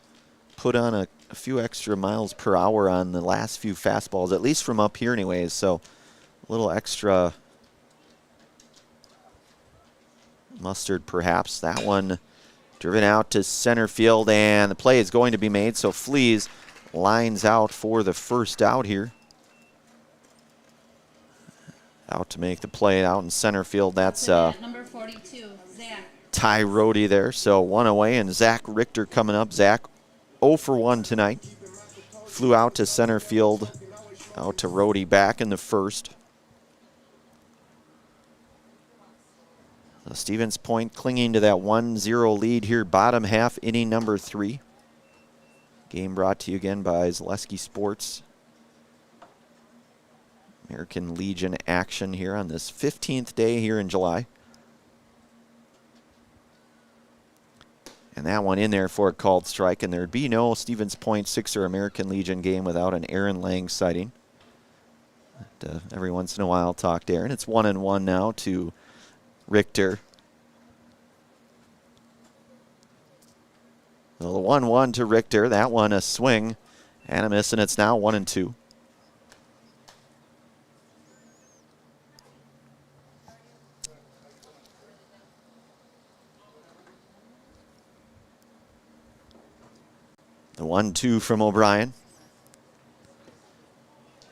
put on a few extra miles per hour on the last few fastballs, at least from up here anyways. So a little extra mustard perhaps. That one driven out to center field, and the play is going to be made. So Flees lines out for the first out here. Out to make the play out in center field. That's number 42, Zach. Ty Rohde there, so one away, and Zach Richter coming up. Zach 0 for 1 tonight. Flew out to center field, out to Rohde back in the first. So Stevens Point clinging to that 1-0 lead here, bottom half, inning number 3. Game brought to you again by Zaleski Sports. American Legion action here on this 15th day here in July. And that one in there for a called strike, and there'd be no Stevens Point Sixer American Legion game without an Aaron Lang sighting. But, every once in a while, talk to Aaron. It's 1-1 now to Richter. So the 1-1 to Richter. That one a swing and a miss, and it's now 1-2. The 1-2 from O'Brien.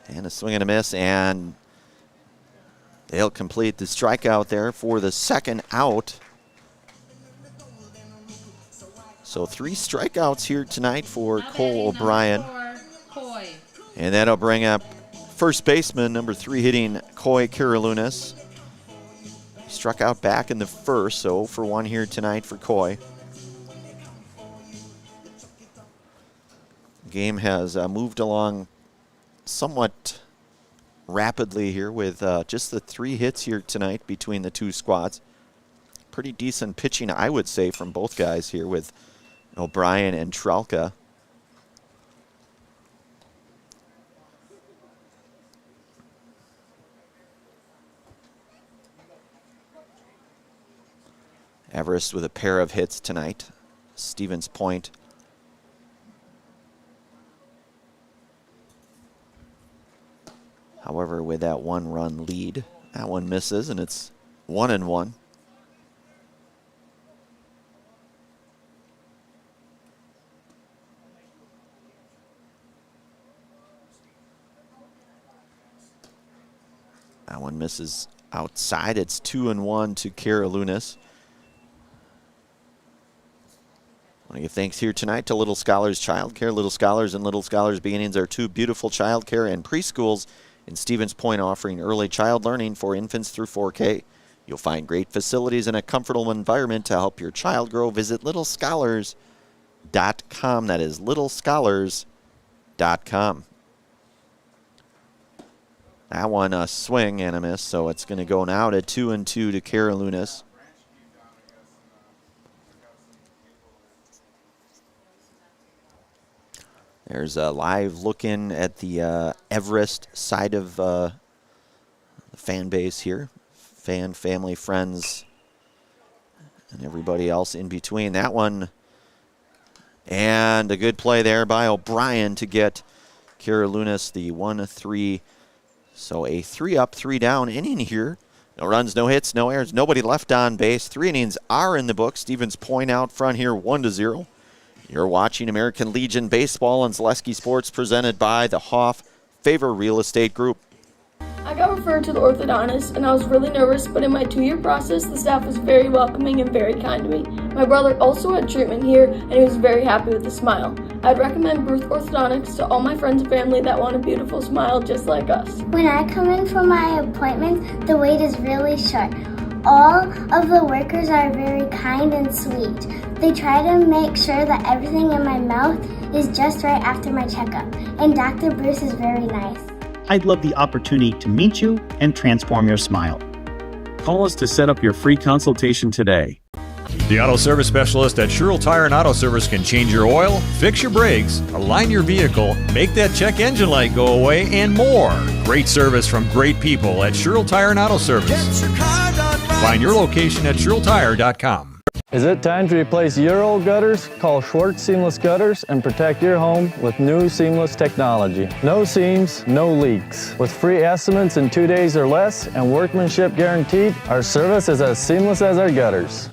And a swing and a miss, and they'll complete the strikeout there for the second out. So 3 strikeouts here tonight for Cole O'Brien. And that'll bring up first baseman, number 3 hitting Coy Carolinus. Struck out back in the first, so 0 for 1 here tonight for Coy. Game has moved along somewhat rapidly here with just the 3 hits here tonight between the 2 squads. Pretty decent pitching, I would say, from both guys here with O'Brien and Trelka. Everest with a pair of hits tonight. Stevens Point however, with that 1-run lead, that one misses, and it's 1-1. That one misses outside. It's 2-1 to Carolunas. I want to give thanks here tonight to Little Scholars Childcare. Little Scholars and Little Scholars Beginnings are two beautiful childcare and preschools in Stevens Point, offering early child learning for infants through 4K. You'll find great facilities and a comfortable environment to help your child grow. Visit littlescholars.com. That is littlescholars.com. That one a swing and a miss, so it's going to go now to 2-2 to Carolunas. There's a live look in at the Everest side of the fan base here. Family, friends, and everybody else in between. That one, and a good play there by O'Brien to get Carolunas the 1-3. So a 3-up, 3-down inning here. No runs, no hits, no errors, nobody left on base. 3 innings are in the book. Stevens Point out front here, 1-0. You're watching American Legion Baseball and Zaleski Sports, presented by the Hoff Favor Real Estate Group. I got referred to the orthodontist, and I was really nervous, but in my 2-year process, the staff was very welcoming and very kind to me. My brother also had treatment here, and he was very happy with a smile. I'd recommend Bruce Orthodontics to all my friends and family that want a beautiful smile just like us. When I come in for my appointment, the wait is really short. All of the workers are very kind and sweet. They try to make sure that everything in my mouth is just right after my checkup, and Dr. Bruce is very nice. I'd love the opportunity to meet you and transform your smile. Call us to set up your free consultation today. The auto service specialist at Sherrill Tire and Auto Service can change your oil, fix your brakes, align your vehicle, make that check engine light go away, and more. Great service from great people at Sherrill Tire and Auto Service. Find your location at SherrillTire.com. Is it time to replace your old gutters? Call Schwartz Seamless Gutters and protect your home with new seamless technology. No seams, no leaks. With free estimates in 2 days or less and workmanship guaranteed, our service is as seamless as our gutters.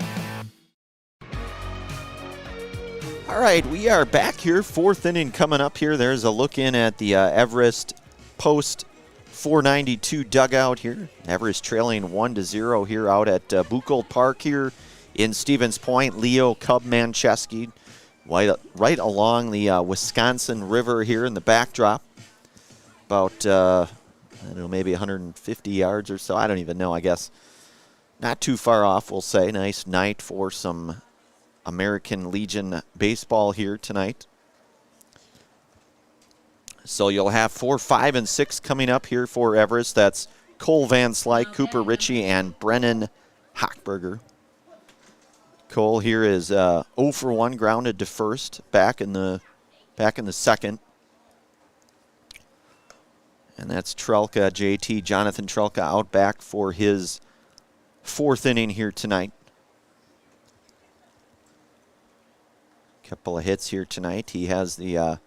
All right, we are back here. 4th inning coming up here. There's a look in at the Everest post 492 dugout here. Everest trailing 1-0 here out at Buchholz Park here in Stevens Point. Leo Cub Manchesky right along the Wisconsin River here in the backdrop. About, I don't know, maybe 150 yards or so. I don't even know, I guess. Not too far off, we'll say. Nice night for some American Legion baseball here tonight. So you'll have 4, 5, and 6 coming up here for Everest. That's Cole Van Slyke, Cooper Ritchie, and Brennan Hochberger. Cole here is 0 for 1, grounded to first, back in the second. And that's Trelka, JT, Jonathan Trelka, out back for his 4th inning here tonight. Couple of hits here tonight. He has the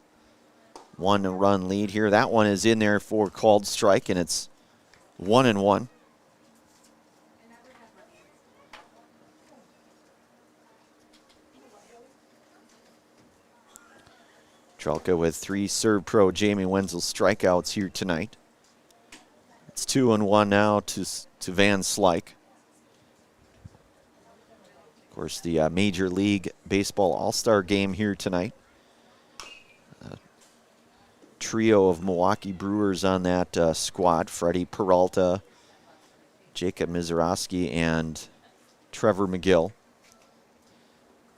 1-run lead here. That one is in there for called strike, and it's 1-1. Trelka with 3 Serve Pro Jamie Wenzel strikeouts here tonight. It's 2-1 now to Van Slyke. Of course, the Major League Baseball All-Star Game here tonight. A trio of Milwaukee Brewers on that squad. Freddie Peralta, Jacob Mizorowski, and Trevor McGill.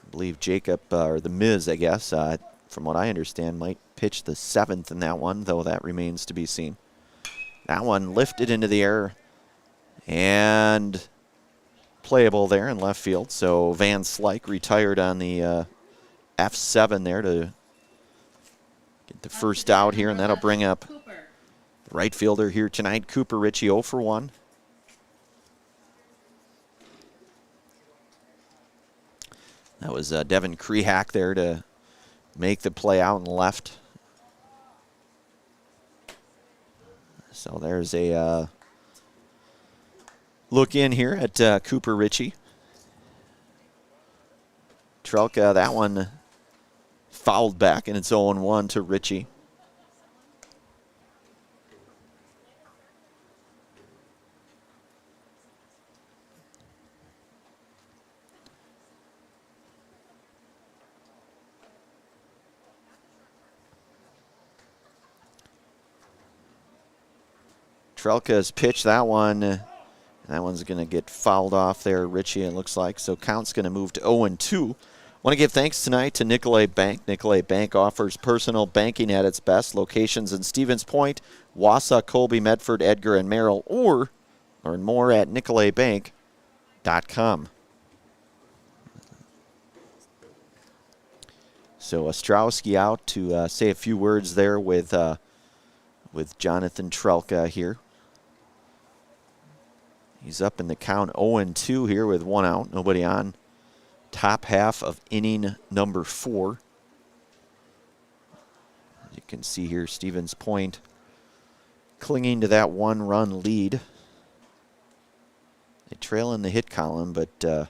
I believe Jacob, or the Miz, I guess, from what I understand, might pitch the 7th in that one, though that remains to be seen. That one lifted into the air and playable there in left field. So Van Slyke retired on the F7 there to get the first out here, and that'll bring up the right fielder here tonight, Cooper Ritchie, 0 for 1. That was Devin Krehak there to make the play out and left. So there's a look in here at Cooper Ritchie. Trelka, that one fouled back, and it's 0-1 to Ritchie. Trelka has pitched that one. That one's going to get fouled off there, Richie, it looks like. So count's going to move to 0-2. Want to give thanks tonight to Nicolay Bank. Nicolay Bank offers personal banking at its best. Locations in Stevens Point, Wausau, Colby, Medford, Edgar, and Merrill, or learn more at nicolaybank.com. So Ostrowski out to say a few words there with Jonathan Trelka here. He's up in the count 0-2 here with one out, nobody on. Top half of inning number 4. As you can see here, Stevens Point clinging to that 1-run lead. They trail in the hit column, but that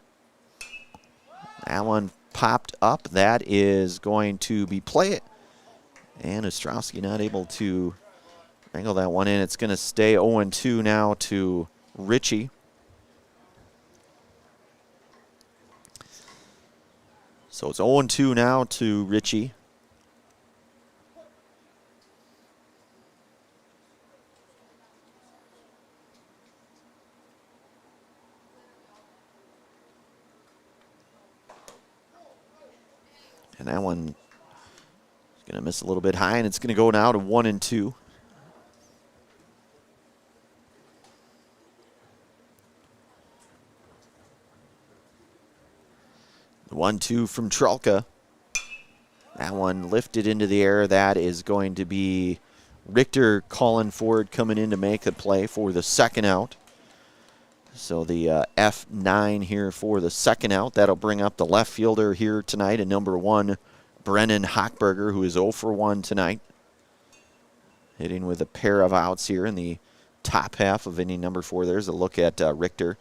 one popped up. That is going to be play. And Ostrowski not able to wrangle that one in. It's going to stay 0-2 now to Richie. So it's 0-2 now to Richie. And that one is going to miss a little bit high, and it's going to go now to 1-2. The 1-2 from Trelka. That one lifted into the air. That is going to be Richter calling forward, coming in to make the play for the second out. So the F9 here for the second out. That'll bring up the left fielder here tonight at number 1, Brennan Hochberger, who is 0 for 1 tonight. Hitting with a pair of outs here in the top half of inning number 4. There's a look at Richter.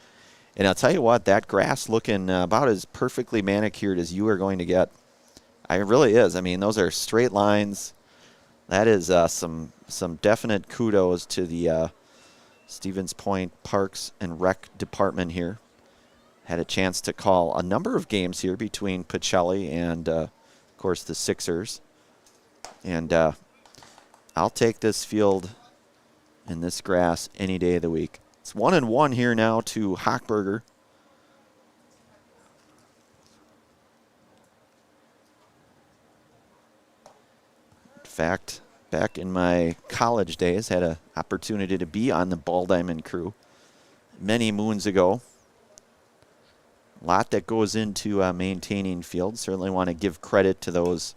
And I'll tell you what, that grass looking about as perfectly manicured as you are going to get. It really is. I mean, those are straight lines. That is some definite kudos to the Stevens Point Parks and Rec department here. Had a chance to call a number of games here between Pacelli and, of course, the Sixers. And I'll take this field and this grass any day of the week. It's 1-1 here now to Hochberger. In fact, back in my college days, had an opportunity to be on the Ball Diamond crew many moons ago. A lot that goes into maintaining fields. Certainly want to give credit to those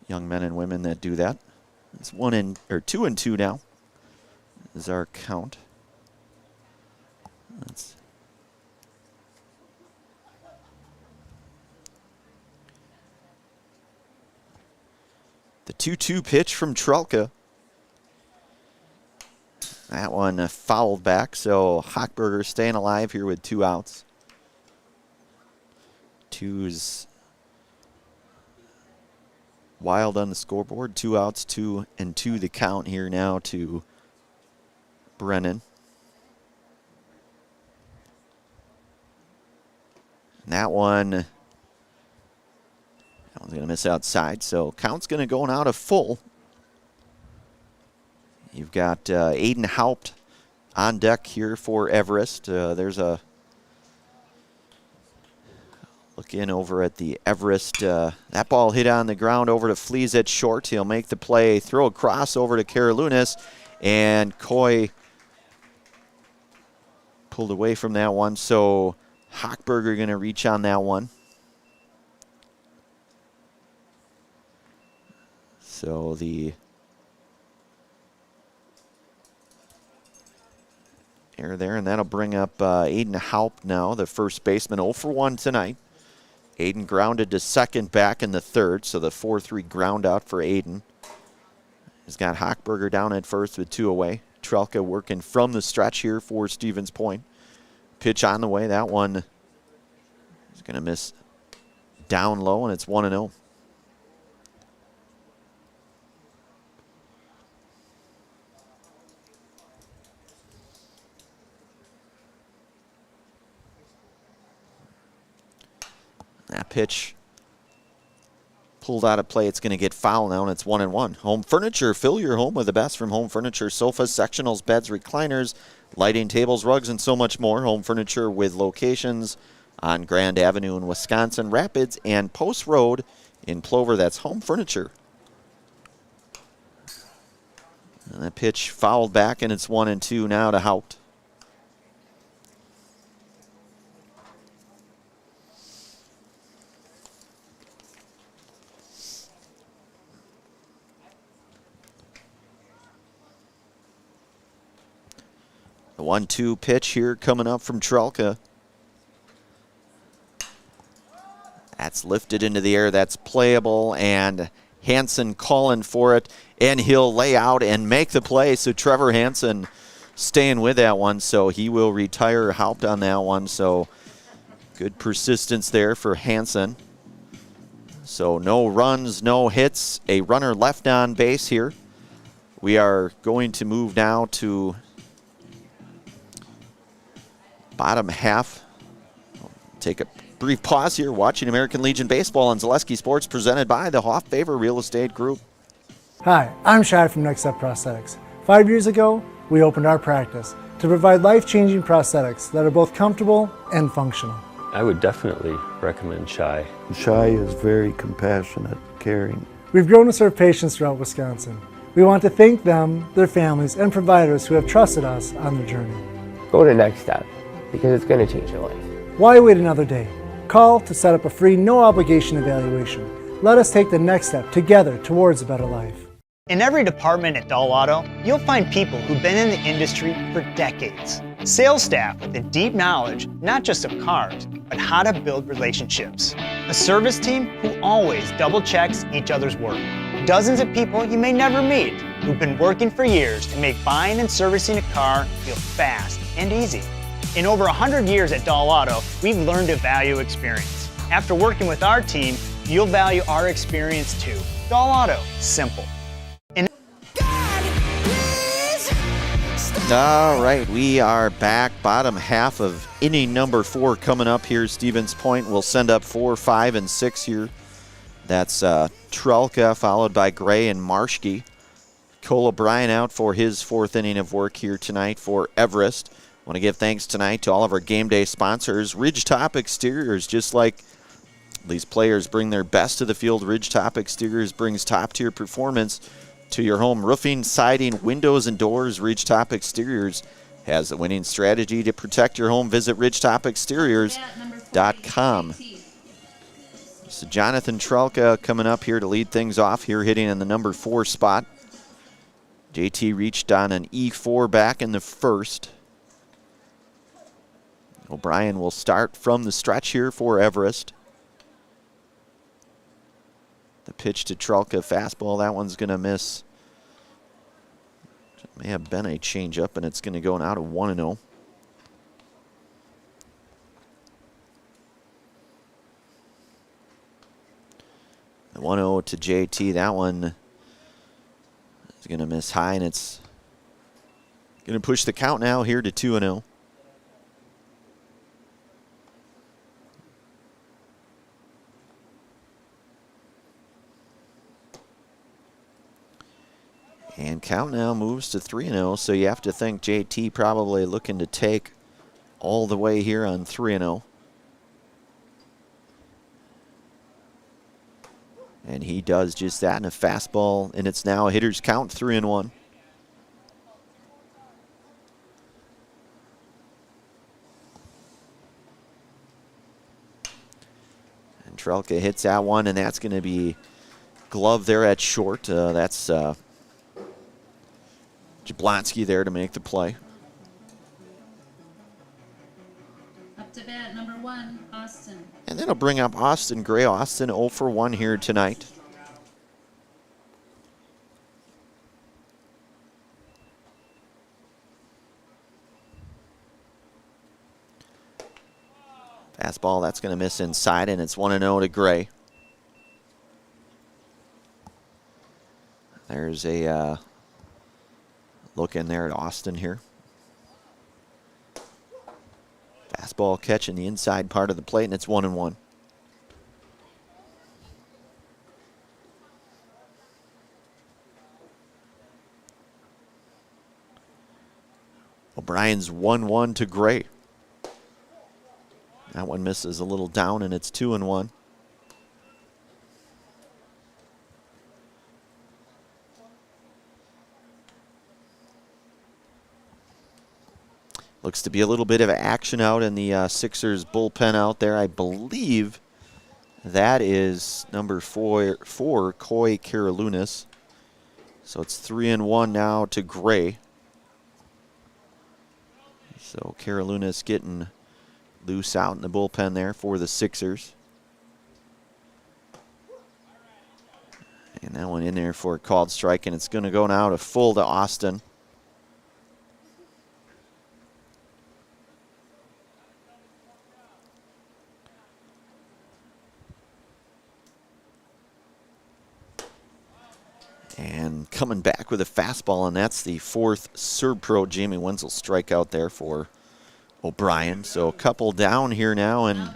young men and women that do that. It's 2-2 now is our count. The 2-2 pitch from Trelka. That one fouled back, so Hochberger staying alive here with 2 outs. 2's wild on the scoreboard. 2 outs, 2-2 the count here now to Brennan. And that one's going to miss outside, so count's going to go now to full. You've got Aiden Haupt on deck here for Everest. There's a look in over at the Everest. That ball hit on the ground over to Fleas at short. He'll make the play, throw a cross over to Karalunas, and Coy pulled away from that one, so Hochberger going to reach on that one. So the error there, and that'll bring up Aiden Haupt now, the first baseman, 0 for 1 tonight. Aiden grounded to second back in the third, so the 4-3 ground out for Aiden. He's got Hochberger down at first with 2 away. Trelka working from the stretch here for Stevens Point. Pitch on the way. That one is going to miss down low, and it's 1-0. That pitch pulled out of play. It's going to get fouled now, and it's 1-1. Home Furniture. Fill your home with the best from Home Furniture. Sofas, sectionals, beds, recliners, lighting, tables, rugs, and so much more. Home Furniture with locations on Grand Avenue in Wisconsin, Rapids, and Post Road in Plover. That's Home Furniture. And that pitch fouled back, and it's 1-2 now to Haupt. The 1-2 pitch here coming up from Trelka. That's lifted into the air. That's playable, and Hansen calling for it, and he'll lay out and make the play. So Trevor Hansen staying with that one, so he will retire Haupt on that one. So good persistence there for Hansen. So no runs, no hits, a runner left on base here. We are going to move now to bottom half. Take a brief pause here, watching American Legion Baseball on Zaleski Sports, presented by the Hoff Favor Real Estate Group. Hi, I'm Shai from Next Step Prosthetics. 5 years ago, we opened our practice to provide life-changing prosthetics that are both comfortable and functional. I would definitely recommend Shai. Shai is very compassionate, caring. We've grown to serve patients throughout Wisconsin. We want to thank them, their families, and providers who have trusted us on their journey. Go to Next Step, because it's going to change your life. Why wait another day? Call to set up a free, no-obligation evaluation. Let us take the next step together towards a better life. In every department at Dahl Auto, you'll find people who've been in the industry for decades. Sales staff with a deep knowledge, not just of cars, but how to build relationships. A service team who always double-checks each other's work. Dozens of people you may never meet who've been working for years to make buying and servicing a car feel fast and easy. In over 100 years at Dahl Auto, we've learned to value experience. After working with our team, you'll value our experience too. Dahl Auto, simple. All right, we are back. Bottom half of inning number 4 coming up here. Stevens Point will send up 4, 5, and 6 here. That's Trelka, followed by Gray and Marschke. Cole O'Brien out for his 4th inning of work here tonight for Everest. Want to give thanks tonight to all of our game day sponsors. Ridgetop Exteriors, just like these players bring their best to the field, Ridgetop Exteriors brings top-tier performance to your home. Roofing, siding, windows, and doors. Ridgetop Exteriors has the winning strategy to protect your home. Visit ridgetopexteriors.com. So Jonathan Trelka coming up here to lead things off here, hitting in the number 4 spot. JT reached on an E4 back in the first. O'Brien will start from the stretch here for Everest. The pitch to Trelka, fastball, that one's going to miss. It may have been a changeup, and it's going to go out of 1-0. The 1-0 to JT, that one is going to miss high, and it's going to push the count now here to 2-0. And count now moves to 3-0, so you have to think JT probably looking to take all the way here on 3-0. And he does just that in a fastball, and it's now a hitter's count, 3-1. And Trelka hits that one, and that's going to be glove there at short. That's Jablonski there to make the play. Up to bat, number 1, Austin. And that'll bring up Austin Gray. Austin 0 for 1 here tonight. Fastball, that's going to miss inside, and it's 1-0 to Gray. There's a look in there at Austin here. Fastball catch in the inside part of the plate, and it's 1-1. O'Brien's 1-1 to Gray. That one misses a little down, and it's 2-1. Looks to be a little bit of action out in the Sixers bullpen out there. I believe that is number four Coy Karalunas. So it's 3-1 now to Gray. So Karalunas getting loose out in the bullpen there for the Sixers. And that one in there for a called strike, and it's going to go now to full to Austin. And coming back with a fastball, and that's the fourth Serb-Pro Jamie Wenzel strikeout there for O'Brien. So a couple down here now, and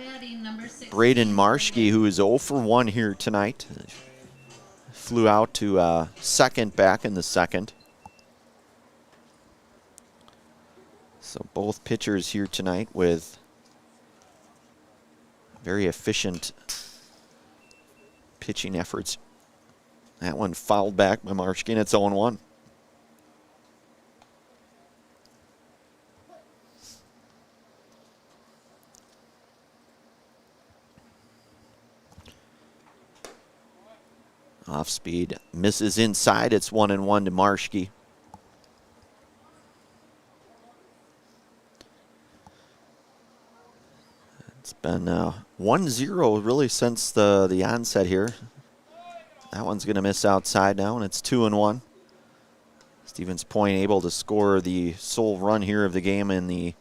Braden Marschke, who is 0 for 1 here tonight, flew out to second back in the second. So both pitchers here tonight with very efficient pitching efforts. That one fouled back by Marschke, and it's 0-1. Off speed, misses inside. It's 1-1 to Marschke. It's been 1-0 really since the onset here. That one's going to miss outside now, and it's 2-1. Stevens Point able to score the sole run here of the game in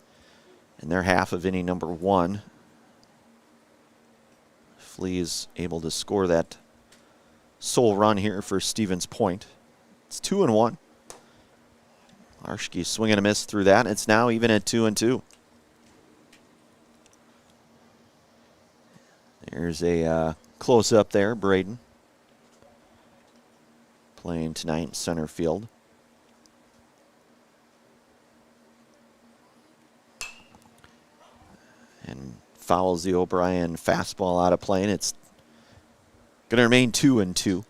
their half of inning number 1. Flea's able to score that sole run here for Stevens Point. It's 2-1. Marschke swinging a miss through that. It's now even at 2-2. There's a close-up there, Braden. Playing tonight in center field. And fouls the O'Brien fastball out of play, and it's going to remain 2-2.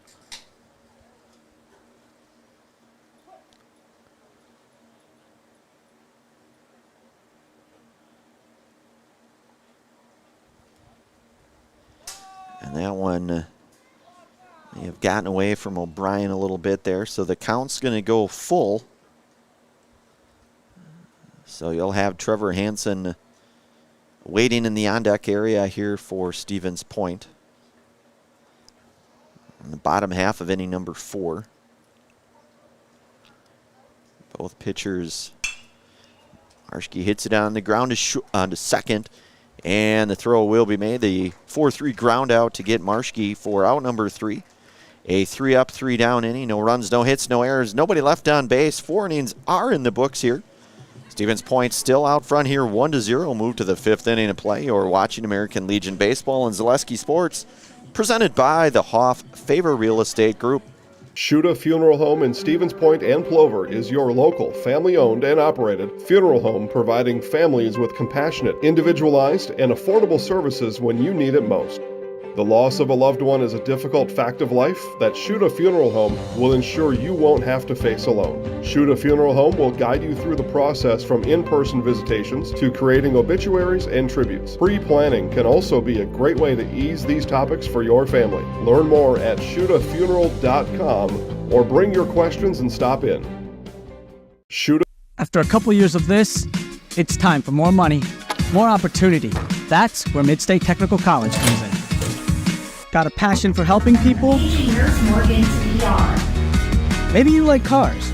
And that one, they have gotten away from O'Brien a little bit there, so the count's going to go full. So you'll have Trevor Hansen waiting in the on-deck area here for Stevens Point. In the bottom half of inning number 4. Both pitchers. Marschke hits it on the ground to second, and the throw will be made. The 4-3 ground out to get Marschke for out number 3. A 3-up, 3-down inning. No runs, no hits, no errors. Nobody left on base. 4 innings are in the books here. Stevens Point still out front here, 1-0. Move to the 5th inning of play. You're watching American Legion Baseball and Zaleski Sports, presented by the Hoff Favor Real Estate Group. Shuda Funeral Home in Stevens Point and Plover is your local, family-owned and operated funeral home, providing families with compassionate, individualized, and affordable services when you need it most. The loss of a loved one is a difficult fact of life that Shuda Funeral Home will ensure you won't have to face alone. Shuda Funeral Home will guide you through the process from in-person visitations to creating obituaries and tributes. Pre-planning can also be a great way to ease these topics for your family. Learn more at shudafuneral.com or bring your questions and stop in. Shuda. After a couple years of this, it's time for more money, more opportunity. That's where Midstate Technical College comes in. Got a passion for helping people? Maybe you like cars.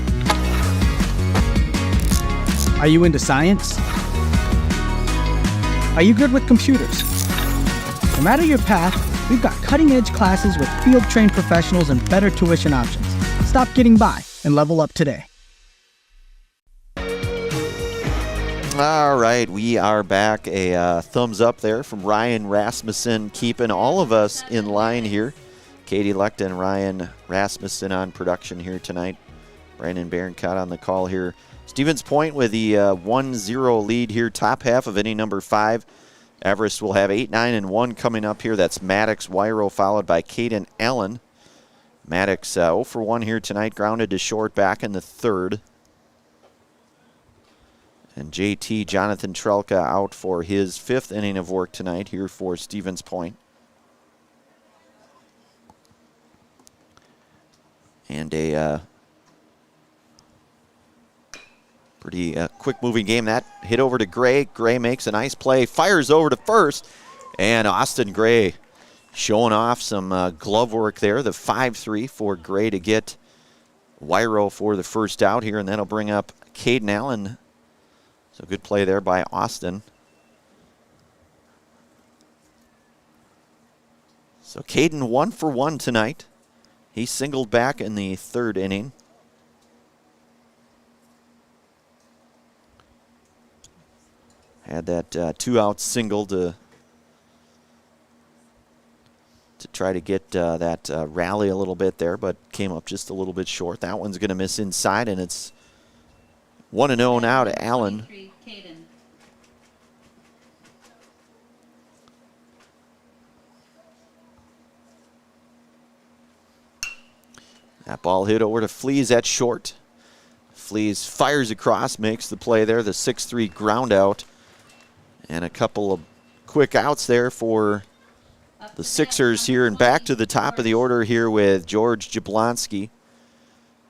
Are you into science? Are you good with computers? No matter your path, we've got cutting-edge classes with field-trained professionals and better tuition options. Stop getting by and level up today. All right, we are back. A thumbs up there from Ryan Rasmussen, keeping all of us in line here. Katie Lecht and Ryan Rasmussen on production here tonight Brandon Barroncott on the call here. Stevens Point with the 1-0 lead here, top half of inning number 5. Everest will have 8, 9, and 1 coming up here. That's Maddox Wyro followed by Caden Allen. Maddox 0 for 1 here tonight, grounded to short back in the 3rd. And JT Jonathan Trelka out for his 5th inning of work tonight here for Stevens Point. And a pretty quick-moving game. That hit over to Gray. Gray makes a nice play, fires over to first, and Austin Gray showing off some glove work there. The 5-3 for Gray to get Wyro for the first out here, and that'll bring up Caden Allen. So good play there by Austin. So Caden 1 for 1 tonight. He singled back in the 3rd inning. Had that 2-out single to try to get that rally a little bit there, but came up just a little bit short. That one's going to miss inside, and it's 1-0 now to Allen. That ball hit over to Flees at short. Flees fires across, makes the play there, the 6-3 ground out. And a couple of quick outs there for the Sixers here. And back to the top of the order here with George Jablonski.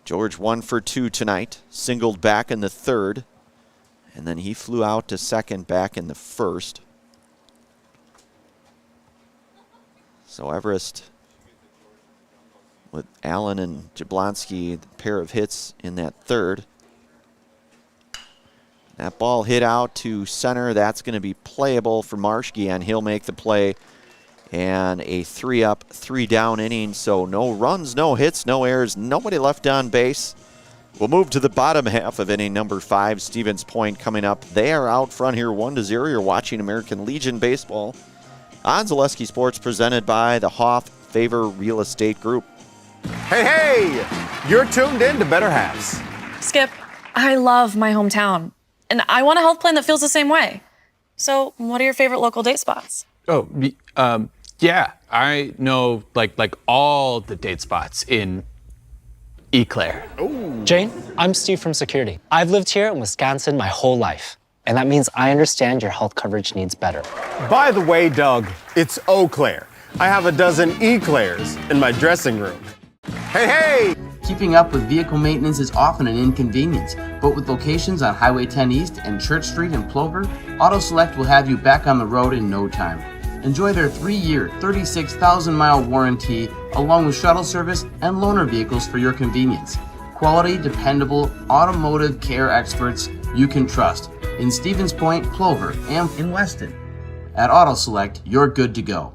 George 1 for 2 tonight, singled back in the 3rd. And then he flew out to second back in the 1st. So Everest with Allen and Jablonski, the pair of hits in that 3rd. That ball hit out to center. That's going to be playable for Marshke, and he'll make the play. And a 3-up, 3-down inning. So no runs, no hits, no errors, nobody left on base. We'll move to the bottom half of inning number 5. Stevens Point coming up. They are out front here 1-0. You're watching American Legion Baseball on Zaleski Sports, presented by the Hoff Favor Real Estate Group. Hey, you're tuned in to Better Halves. Skip, I love my hometown, and I want a health plan that feels the same way. So what are your favorite local date spots? Oh, yeah, I know like all the date spots in Eclair. Jane, I'm Steve from Security. I've lived here in Wisconsin my whole life, and that means I understand your health coverage needs better. By the way, Doug, it's Eau Claire. I have a dozen Eclairs in my dressing room. Hey! Keeping up with vehicle maintenance is often an inconvenience, but with locations on Highway 10 East and Church Street in Plover, Auto Select will have you back on the road in no time. Enjoy their 3-year, 36,000-mile warranty, along with shuttle service and loaner vehicles for your convenience. Quality, dependable, automotive care experts you can trust in Stevens Point, Plover, and in Weston. At Auto Select, you're good to go.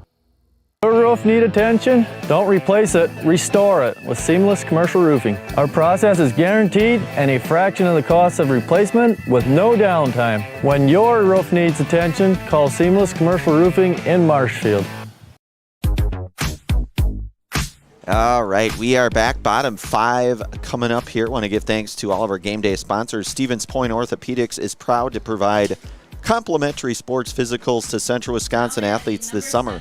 Your roof need attention? Don't replace it, restore it with Seamless Commercial Roofing. Our process is guaranteed and a fraction of the cost of replacement with no downtime. When your roof needs attention, call Seamless Commercial Roofing in Marshfield. All right, we are back. Bottom 5 coming up here. Want to give thanks to all of our game day sponsors. Stevens Point Orthopedics is proud to provide complimentary sports physicals to Central Wisconsin athletes this summer.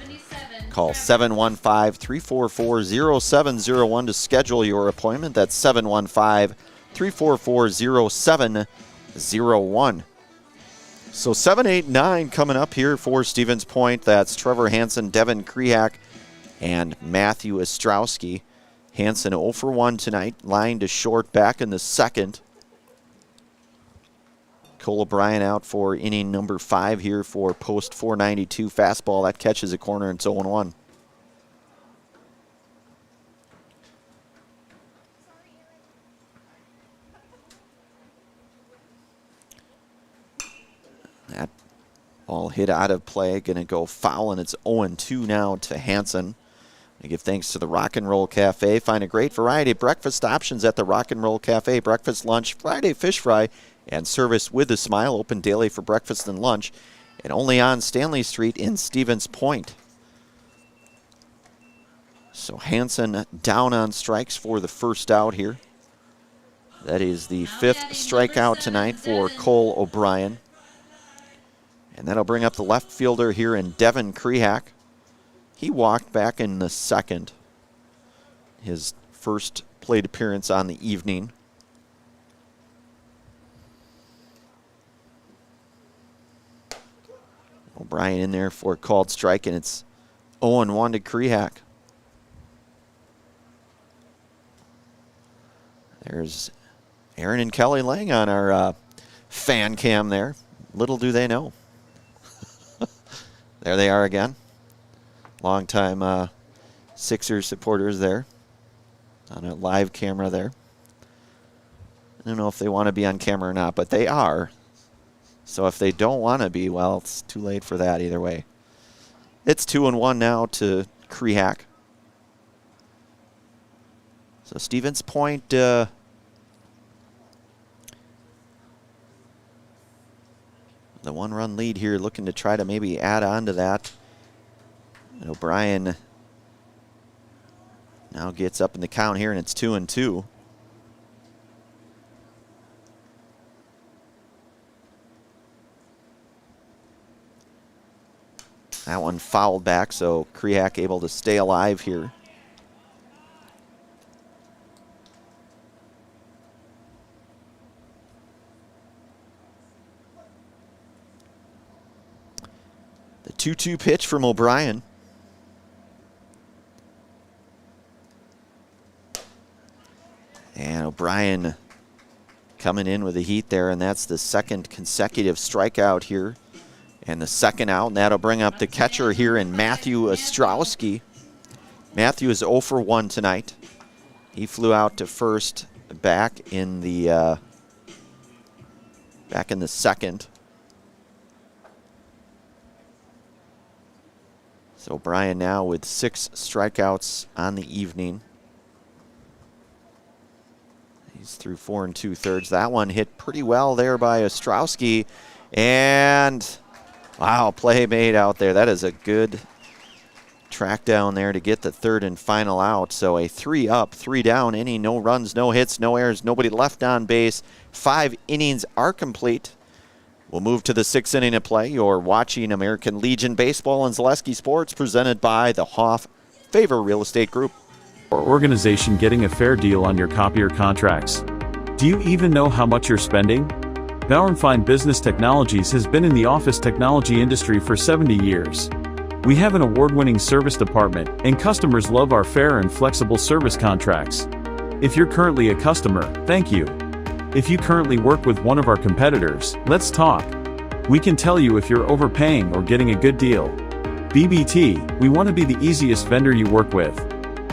Call 715-344-0701 to schedule your appointment. That's 715-344-0701. So 7, 8, 9 coming up here for Stevens Point. That's Trevor Hansen, Devin Krehak, and Matthew Ostrowski. Hansen 0 for 1 tonight, line to short back in the 2nd. Cole O'Brien out for inning number 5 here for post 492 fastball. That catches a corner and it's 0-1. That ball hit out of play, going to go foul, and it's 0-2 now to Hansen. I give thanks to the Rock and Roll Cafe. Find a great variety of breakfast options at the Rock and Roll Cafe. Breakfast, lunch, Friday fish fry, and service with a smile. Open daily for breakfast and lunch, and only on Stanley Street in Stevens Point. So Hansen down on strikes for the first out here. That is the 5th strikeout tonight for Cole O'Brien. And that'll bring up the left fielder here in Devin Krehak. He walked back in the 2nd. His first plate appearance on the evening. O'Brien in there for a called strike, and it's 0-1 to Krehak. There's Aaron and Kelly Lang on our fan cam there. Little do they know. There they are again. Longtime Sixers supporters there on a live camera there. I don't know if they want to be on camera or not, but they are. So if they don't want to be, well, it's too late for that either way. It's 2-1 now to Krehak. So Stevens Point the 1-run lead here, looking to try to maybe add on to that. And O'Brien now gets up in the count here, and it's 2-2. That one fouled back, so Krehak able to stay alive here. The 2-2 pitch from O'Brien. And O'Brien coming in with the heat there, and that's the 2nd consecutive strikeout here. And the 2nd out, and that'll bring up the catcher here in Matthew Ostrowski. Matthew is 0 for 1 tonight. He flew out to first back in the 2nd. So O'Brien now with 6 strikeouts on the evening. He's through 4 2/3. That one hit pretty well there by Ostrowski. And wow, play made out there. That is a good track down there to get the 3rd and final out. So a 3 up, 3 down inning, no runs, no hits, no errors, nobody left on base. 5 innings are complete. We'll move to the 6th inning of play. You're watching American Legion Baseball and Zaleski Sports, presented by the Hoff Favor Real Estate Group. Or organization getting a fair deal on your copier contracts. Do you even know how much you're spending? Bauer & Fine Business Technologies has been in the office technology industry for 70 years. We have an award-winning service department, and customers love our fair and flexible service contracts. If you're currently a customer, thank you. If you currently work with one of our competitors, let's talk. We can tell you if you're overpaying or getting a good deal. BBT, we want to be the easiest vendor you work with.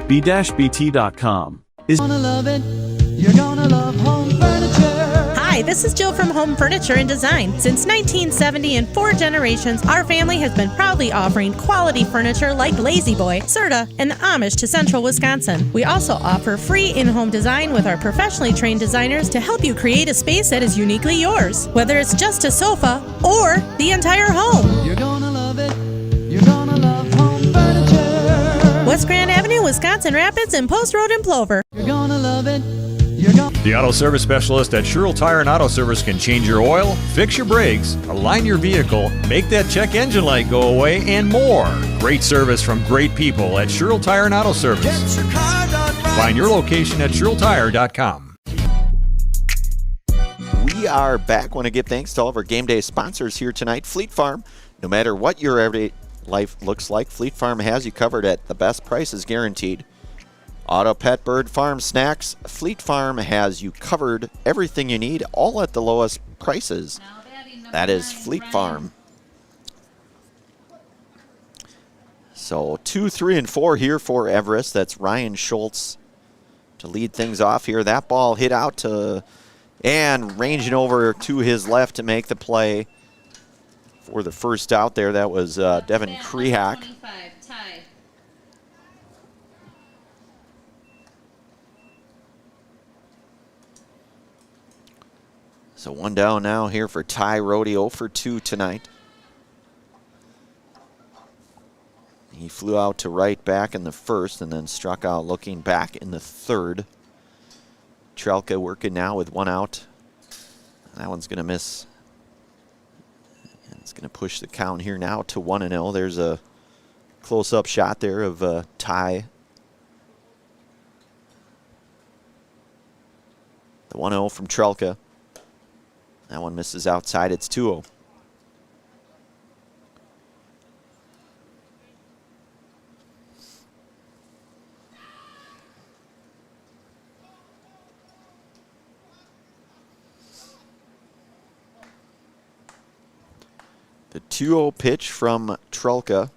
b-bt.com is Gonna love it. You're gonna love home furniture. Hi, this is Jill from Home Furniture and Design. Since 1970 and 4 generations, our family has been proudly offering quality furniture like Lazy Boy, Serta, and the Amish to Central Wisconsin. We also offer free in-home design with our professionally trained designers to help you create a space that is uniquely yours, whether it's just a sofa or the entire home. You're gonna love it. You're gonna love home furniture. West Grand Avenue, Wisconsin Rapids, and Post Road in Plover. You're gonna love it. The auto service specialist at Sherrill Tire and Auto Service can change your oil, fix your brakes, align your vehicle, make that check engine light go away, and more. Great service from great people at Sherrill Tire and Auto Service. Find your location at SherrillTire.com. We are back. Want to give thanks to all of our game day sponsors here tonight. Fleet Farm. No matter what your everyday life looks like, Fleet Farm has you covered at the best prices guaranteed. Auto, Pet, Bird, Farm, Snacks. Fleet Farm has you covered, everything you need, all at the lowest prices. That is Fleet Farm. So 2, 3, and 4 here for Everest. That's Ryan Schultz to lead things off here. That ball hit out to and ranging over to his left to make the play for the first out there. That was Devin Krehak. So 1 down now here for Ty Rodeo, 0 for 2 tonight. He flew out to right back in the 1st and then struck out looking back in the 3rd. Trelka working now with one out. That one's going to miss. And it's going to push the count here now to 1-0. There's a close-up shot there of Ty. The 1-0 from Trelka. That one misses outside. It's 2-0. The 2-0 pitch from Trelka.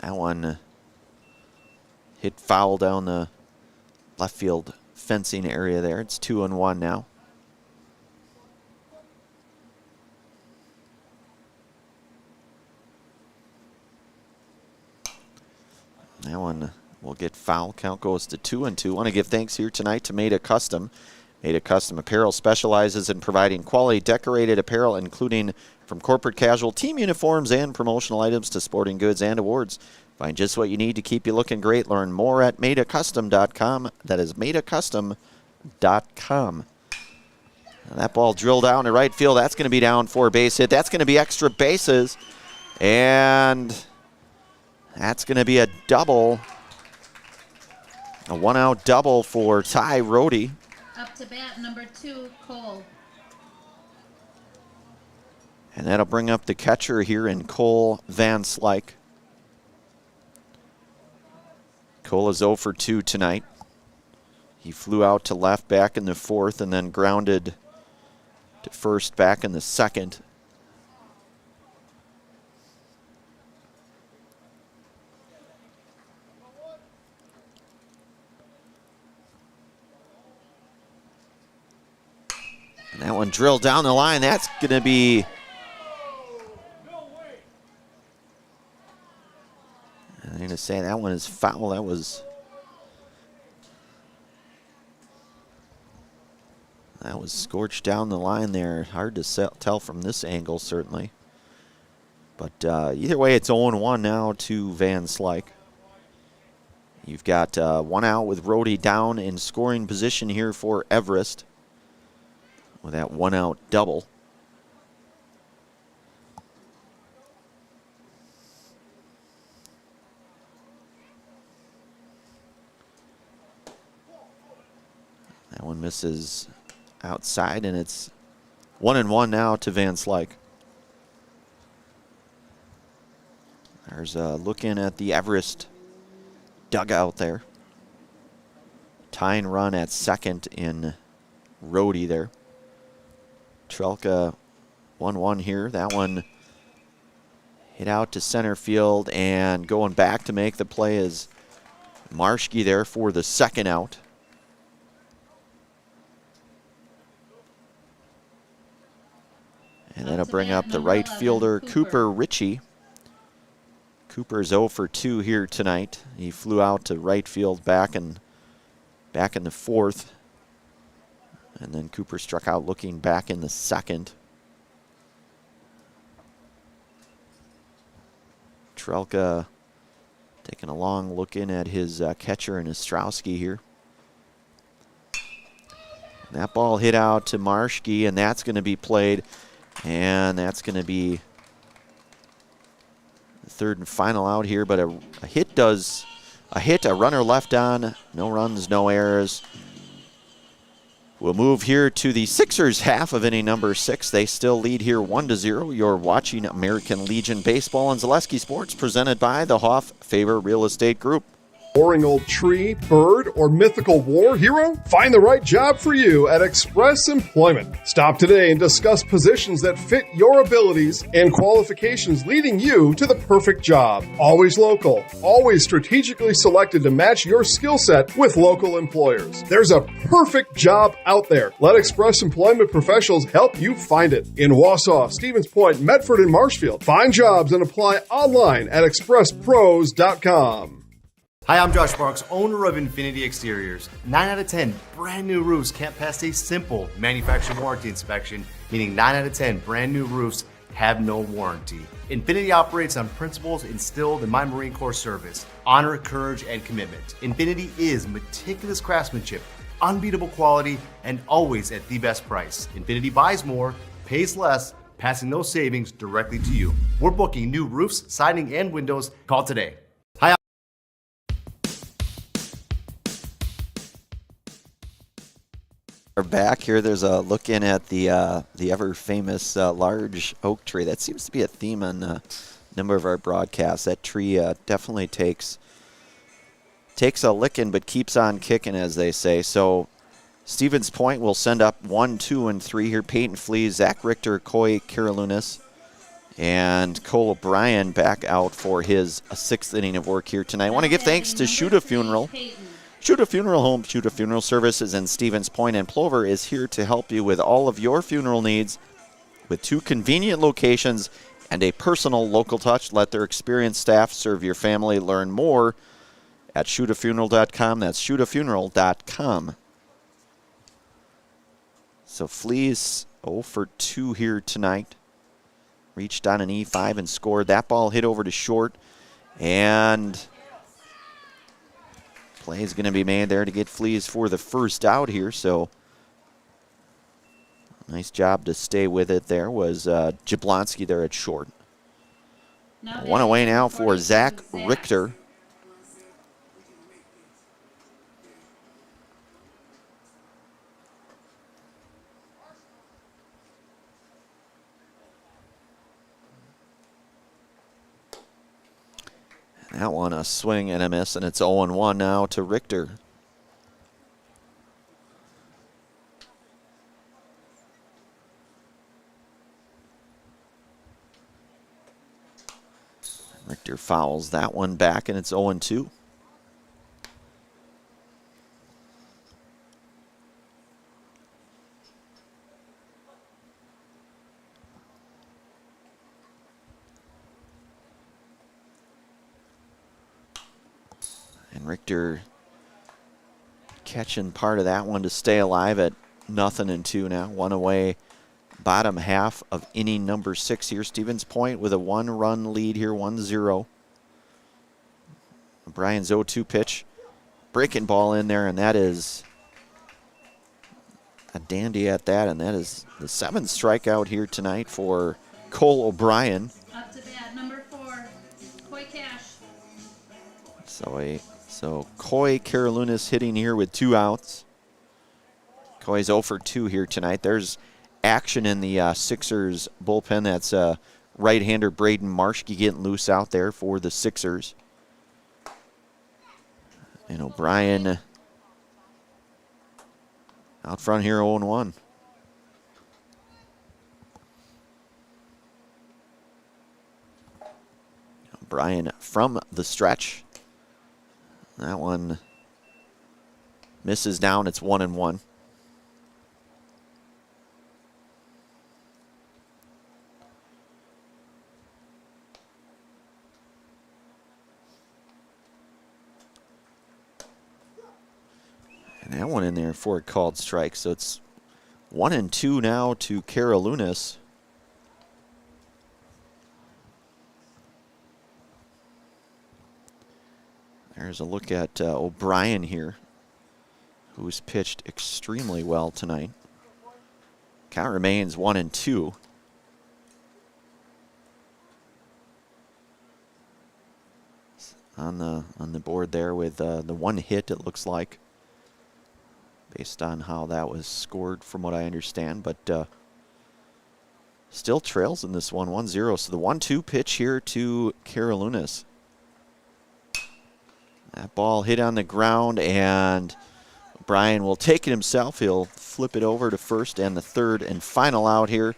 That one hit foul down the left field fencing area there. It's 2-1 now. That one will get foul. Count goes to 2-2. Want to give thanks here tonight to Made a Custom. Made a Custom Apparel specializes in providing quality decorated apparel, including from corporate casual team uniforms and promotional items to sporting goods and awards. Find just what you need to keep you looking great. Learn more at madeacustom.com. That is madeacustom.com. That ball drilled out into right field. That's going to be down for a base hit. That's going to be extra bases. And that's going to be a double. A one-out double for Ty Rohde. Up to bat, number 2, Cole. And that'll bring up the catcher here in Cole Van Slyke. Cole is 0 for 2 tonight. He flew out to left back in the 4th and then grounded to first back in the 2nd. And that one drilled down the line. That's going to be I'm going to say that one is foul. That was scorched down the line there. Hard to tell from this angle, certainly. But either way, it's 0-1 now to Van Slyke. You've got one out with Rohde down in scoring position here for Everest with that one-out double. That one misses outside, and it's 1-1 now to Van Slyke. There's looking at the Everest dugout there. Tying run at second in Rohde there. Trelka 1-1 here. That one hit out to center field, and going back to make the play is Marschke there for the second out. And that'll bring up the right fielder, Cooper Ritchie. Cooper's 0 for 2 here tonight. He flew out to right field back in the 4th. And then Cooper struck out looking back in the 2nd. Trelka taking a long look in at his catcher and Ostrowski here. And that ball hit out to Marschke, and that's going to be played. And that's going to be the third and final out here. But a runner left on. No runs, no errors. We'll move here to the Sixers half of inning number 6. They still lead here 1-0. You're watching American Legion Baseball and Zaleski Sports, presented by the Hoff Favor Real Estate Group. Boring old tree, bird, or mythical war hero? Find the right job for you at Express Employment. Stop today and discuss positions that fit your abilities and qualifications, leading you to the perfect job. Always local, always strategically selected to match your skill set with local employers. There's a perfect job out there. Let Express Employment professionals help you find it. In Wausau, Stevens Point, Medford, and Marshfield. Find jobs and apply online at expresspros.com. Hi, I'm Josh Marks, owner of Infinity Exteriors. 9 out of 10 brand new roofs can't pass a simple manufacturer warranty inspection, meaning 9 out of 10 brand new roofs have no warranty. Infinity operates on principles instilled in my Marine Corps service: honor, courage, and commitment. Infinity is meticulous craftsmanship, unbeatable quality, and always at the best price. Infinity buys more, pays less, passing those savings directly to you. We're booking new roofs, siding, and windows. Call today. Hi. We're back here. There's a look in at the ever famous large oak tree. That seems to be a theme on a number of our broadcasts. That tree definitely takes a licking, but keeps on kicking, as they say. So Stevens Point will send up 1, 2, and 3 here. Peyton Fleas, Zach Richter, Coy Carolinus, and Cole O'Brien back out for his 6th inning of work here tonight. I want to give thanks to Shoot a Funeral. Shoot a Funeral Home, Shoot a Funeral Services in Stevens Point and Plover is here to help you with all of your funeral needs with 2 convenient locations and a personal local touch. Let their experienced staff serve your family. Learn more at shootafuneral.com. That's shootafuneral.com. So Fleas 0 for 2 here tonight. Reached on an E5 and scored. That ball hit over to short, and play is going to be made there to get Fleas for the first out here. So nice job to stay with it there was Jablonski there at short. One away now for Zach Richter. That one a swing and a miss, and it's 0-1 now to Richter. Richter fouls that one back, and it's 0-2. And Richter catching part of that one to stay alive at 0-2 now. One away, bottom half of inning number 6 here. Stevens Point with a 1-run lead here, 1-0. Brian's 0-2 pitch. Breaking ball in there, and that is a dandy at that, and that is the 7th strikeout here tonight for Cole O'Brien. Up to bat, number 4, Coy Cash. So Coy Carolinus hitting here with 2 outs. Coy's 0 for 2 here tonight. There's action in the Sixers bullpen. That's right-hander Braden Marshke getting loose out there for the Sixers. And O'Brien out front here, 0-1. O'Brien from the stretch. That one misses down. It's 1-1. And that one in there for a called strike. So it's 1-2 now to Carolinus. There's a look at O'Brien here, who's pitched extremely well tonight. Count remains 1-2. On the board there with the 1 hit, it looks like, based on how that was scored from what I understand, but still trails in this one, 1-0. So the 1-2 pitch here to Carolinus. That ball hit on the ground, and Brian will take it himself. He'll flip it over to first and the 3rd and final out here.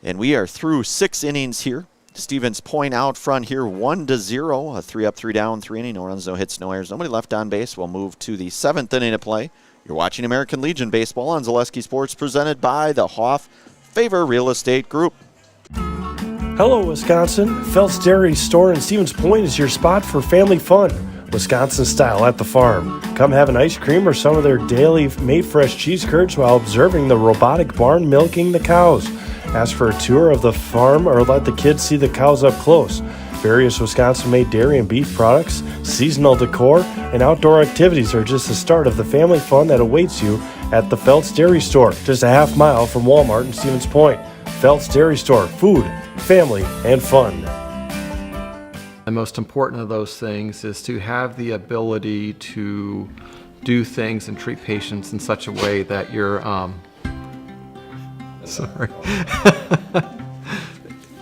And we are through 6 innings here. Stevens Point out front here, 1-0. A 3-up, 3-down, 3 inning. No runs, no hits, no errors. Nobody left on base. We'll move to the 7th inning of play. You're watching American Legion Baseball on Zaleski Sports, presented by the Hoff Favor Real Estate Group. Hello, Wisconsin. Phelps Dairy Store in Stevens Point is your spot for family fun. Wisconsin style at the farm. Come have an ice cream or some of their daily made fresh cheese curds while observing the robotic barn milking the cows. Ask for a tour of the farm or let the kids see the cows up close. Various Wisconsin-made dairy and beef products, seasonal decor, and outdoor activities are just the start of the family fun that awaits you at the Feltz Dairy Store, just a half mile from Walmart in Stevens Point. Feltz Dairy Store, food, family, and fun. The most important of those things is to have the ability to do things and treat patients in such a way that you're,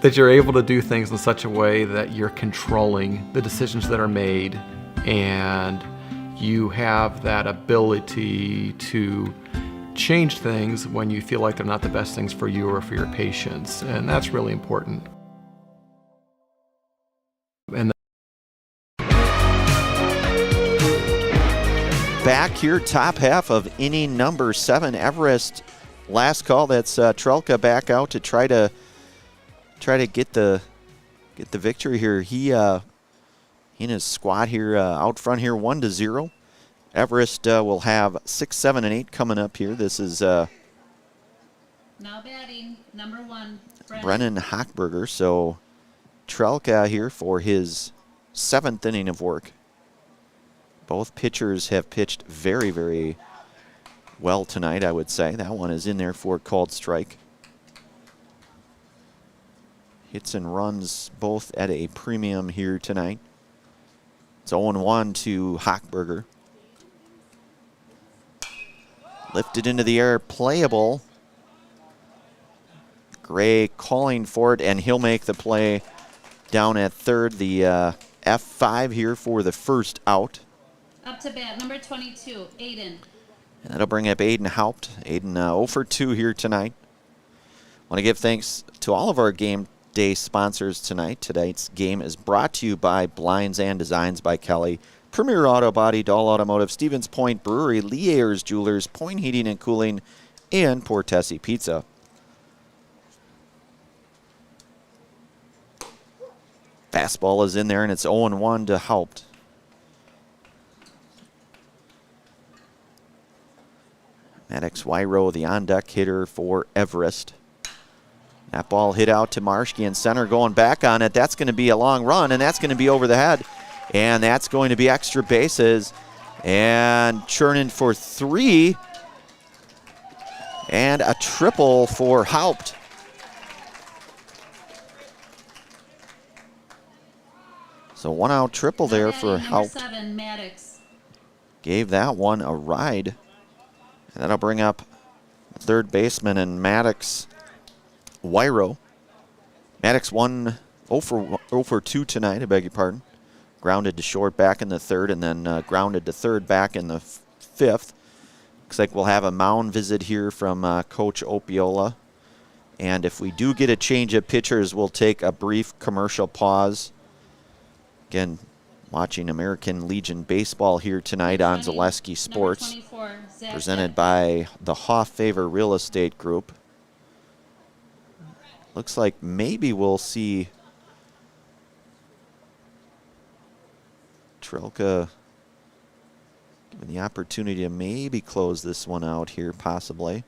that you're able to do things in such a way that you're controlling the decisions that are made, and you have that ability to change things when you feel like they're not the best things for you or for your patients, and that's really important. And back here, top half of inning number 7, Everest. Last call. That's Trelka back out to try to get the victory here. He in his squad here out front here, 1-0. Everest will have 6, 7, and 8 coming up here. This is now batting number 1, Brennan Hochberger. So Trelka here for his 7th inning of work. Both pitchers have pitched very, very well tonight, I would say. That one is in there for a called strike. Hits and runs both at a premium here tonight. It's 0-1 to Hochberger. Lifted into the air, playable. Gray calling for it, and he'll make the play down at third. The F5 here for the first out. Up to bat, number 22, Aiden. And that'll bring up Aiden Haupt. Aiden 0 for 2 here tonight. Want to give thanks to all of our game day sponsors tonight. Tonight's game is brought to you by Blinds and Designs by Kelly, Premier Auto Body, Dahl Automotive, Stevens Point Brewery, Lee Ayers Jewelers, Point Heating and Cooling, and Portesi Pizza. Fastball is in there, and it's 0-1 to Haupt. Maddox Wyro, the on-deck hitter for Everest. That ball hit out to Marshke in center, going back on it. That's going to be a long run, and that's going to be over the head. And that's going to be extra bases. And churning for 3. And a triple for Haupt. So 1-out triple there for Haupt. 7, Maddox. Gave that one a ride. And that'll bring up third baseman and Maddox Wyro. Maddox 0 for 2 tonight, I beg your pardon. Grounded to short back in the third, and then grounded to third back in the fifth. Looks like we'll have a mound visit here from Coach Opiola. And if we do get a change of pitchers, we'll take a brief commercial pause. Again, watching American Legion Baseball here tonight on Zaleski Sports. Presented by the Hoff Favor Real Estate Group. Looks like maybe we'll see Trelka given the opportunity to maybe close this one out here, possibly.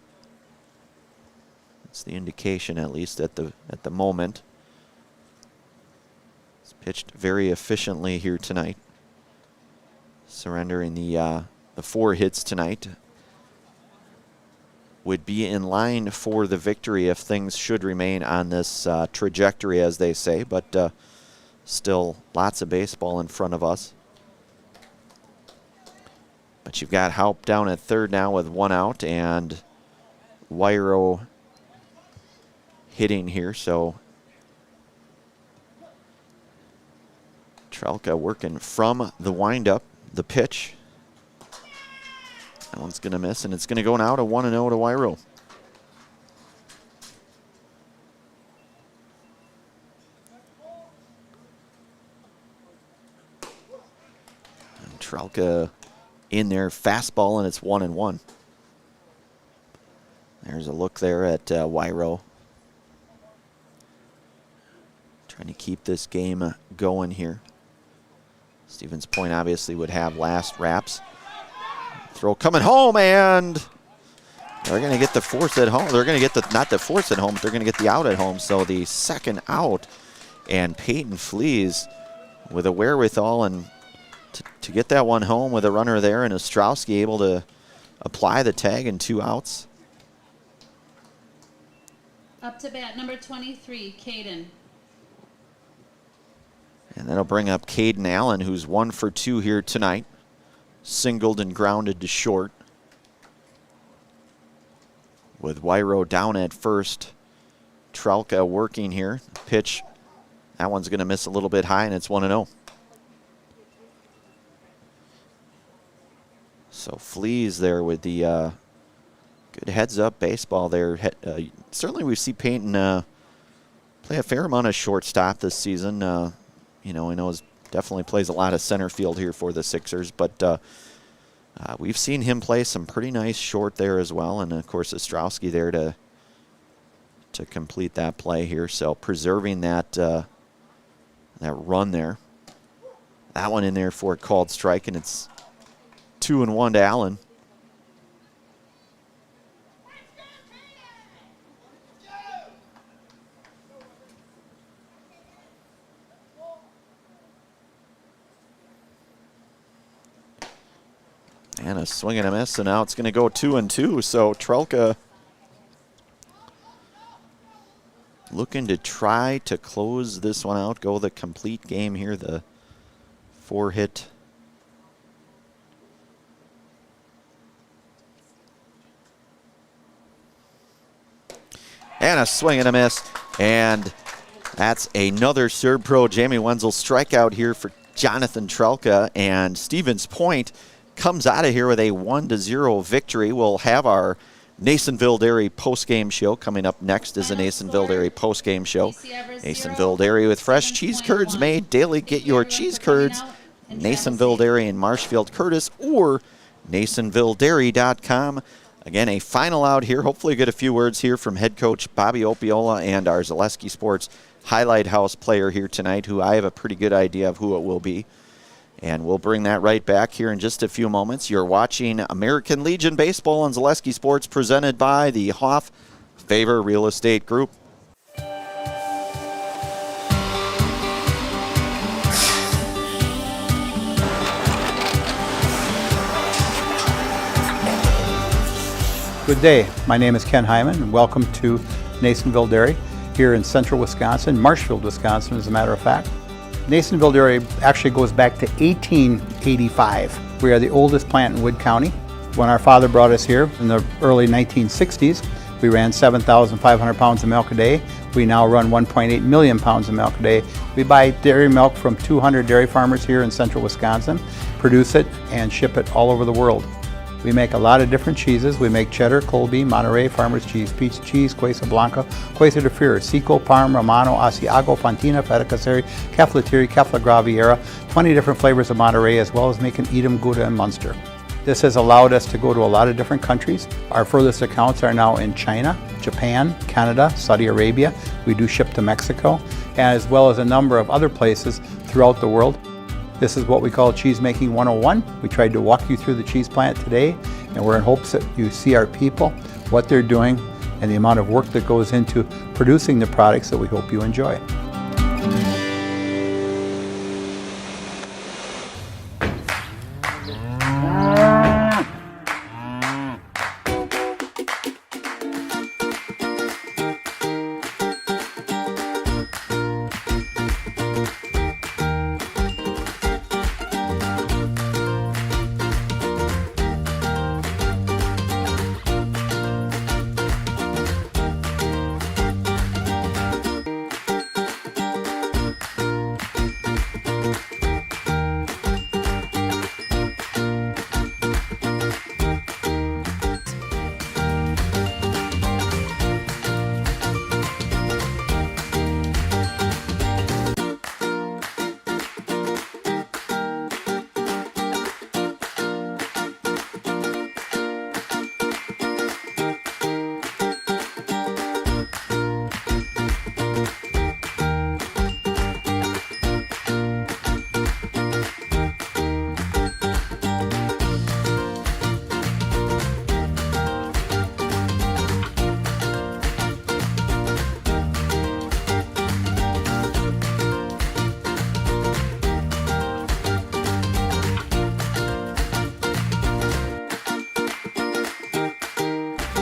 That's the indication, at least at the moment. It's pitched very efficiently here tonight, surrendering the 4 hits tonight. Would be in line for the victory if things should remain on this trajectory, as they say, but still lots of baseball in front of us. But you've got Haupt down at third now with 1 out, and Wyro hitting here, so Trelka working from the windup, the pitch. That one's going to miss, and it's going to go now to 1-0 to Wyro. And Trelka in there, fastball, and it's 1-1. There's a look there at Wyro. Trying to keep this game going here. Stevens Point obviously would have last wraps. Throw coming home, and they're going to get the force at home. They're going to get not the force at home, but they're going to get the out at home. So the second out, and Peyton Flees with a wherewithal and to get that one home with a runner there, and Ostrowski able to apply the tag and 2 outs. Up to bat, number 23, Caden. And that'll bring up Caden Allen, who's 1 for 2 here tonight. Singled and grounded to short. With Wyro down at first. Trelka working here. Pitch, that one's going to miss a little bit high, and it's 1-0. So Flees there with the good heads-up baseball there. Certainly we see Peyton play a fair amount of shortstop this season. You know, I know he definitely plays a lot of center field here for the Sixers, but we've seen him play some pretty nice short there as well, and of course Ostrowski there to complete that play here. So preserving that that run there. That one in there for a called strike, and it's 2-1 to Allen. And a swing and a miss, and now it's going to go 2-2. So Trelka looking to try to close this one out, go the complete game here, the 4-hit. And a swing and a miss, and that's another Serb-Pro Jamie Wenzel strikeout here for Jonathan Trelka, and Stevens Point comes out of here with a 1-0 victory. We'll have our Nasonville Dairy postgame show. Coming up next is a Nasonville Dairy postgame show. Nasonville Dairy with fresh cheese curds made daily. Get your cheese curds, Nasonville Dairy in Marshfield Curtis, or NasonvilleDairy.com. Again, a final out here. Hopefully get a few words here from head coach Bobby Opiola and our Zaleski Sports Highlight House player here tonight, who I have a pretty good idea of who it will be. And we'll bring that right back here in just a few moments. You're watching American Legion Baseball on Zaleski Sports, presented by the Hoff Favor Real Estate Group. Good day. My name is Ken Hyman, and welcome to Nasonville Dairy here in central Wisconsin, Marshfield, Wisconsin, as a matter of fact. Nasonville Dairy actually goes back to 1885. We are the oldest plant in Wood County. When our father brought us here in the early 1960s, we ran 7,500 pounds of milk a day. We now run 1.8 million pounds of milk a day. We buy dairy milk from 200 dairy farmers here in central Wisconsin, produce it, and ship it all over the world. We make a lot of different cheeses. We make cheddar, Colby, Monterey, Farmer's Cheese, Peach Cheese, Quesa Blanca, Quesa de Fury, Seco, Parm, Romano, Asiago, Fontina, Feta Caseri, Caflatiri, Cafla Graviera, 20 different flavors of Monterey, as well as making Edam, Gouda, and Munster. This has allowed us to go to a lot of different countries. Our furthest accounts are now in China, Japan, Canada, Saudi Arabia. We do ship to Mexico, as well as a number of other places throughout the world. This is what we call Cheese Making 101. We tried to walk you through the cheese plant today, and we're in hopes that you see our people, what they're doing, and the amount of work that goes into producing the products that we hope you enjoy.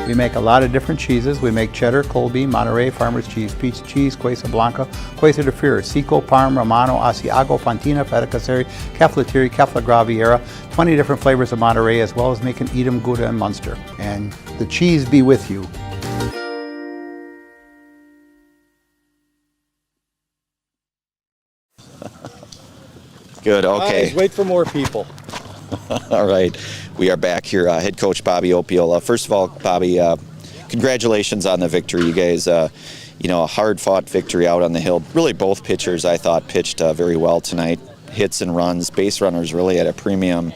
We make a lot of different cheeses. We make cheddar, Colby, Monterey, Farmer's Cheese, Pizza Cheese, Quesa Blanca, Quesa de Freire, Seco, Parm, Romano, Asiago, Fontina, Feta Caseri, Caflateri, Cafla Graviera, 20 different flavors of Monterey, as well as making Edam, Gouda, and Munster. And the cheese be with you. Good, okay. Guys, wait for more people. All right, we are back here. Head coach Bobby Opiola. First of all, Bobby, congratulations on the victory. You guys, a hard-fought victory out on the hill. Really, both pitchers, I thought, pitched very well tonight. Hits and runs, base runners really at a premium.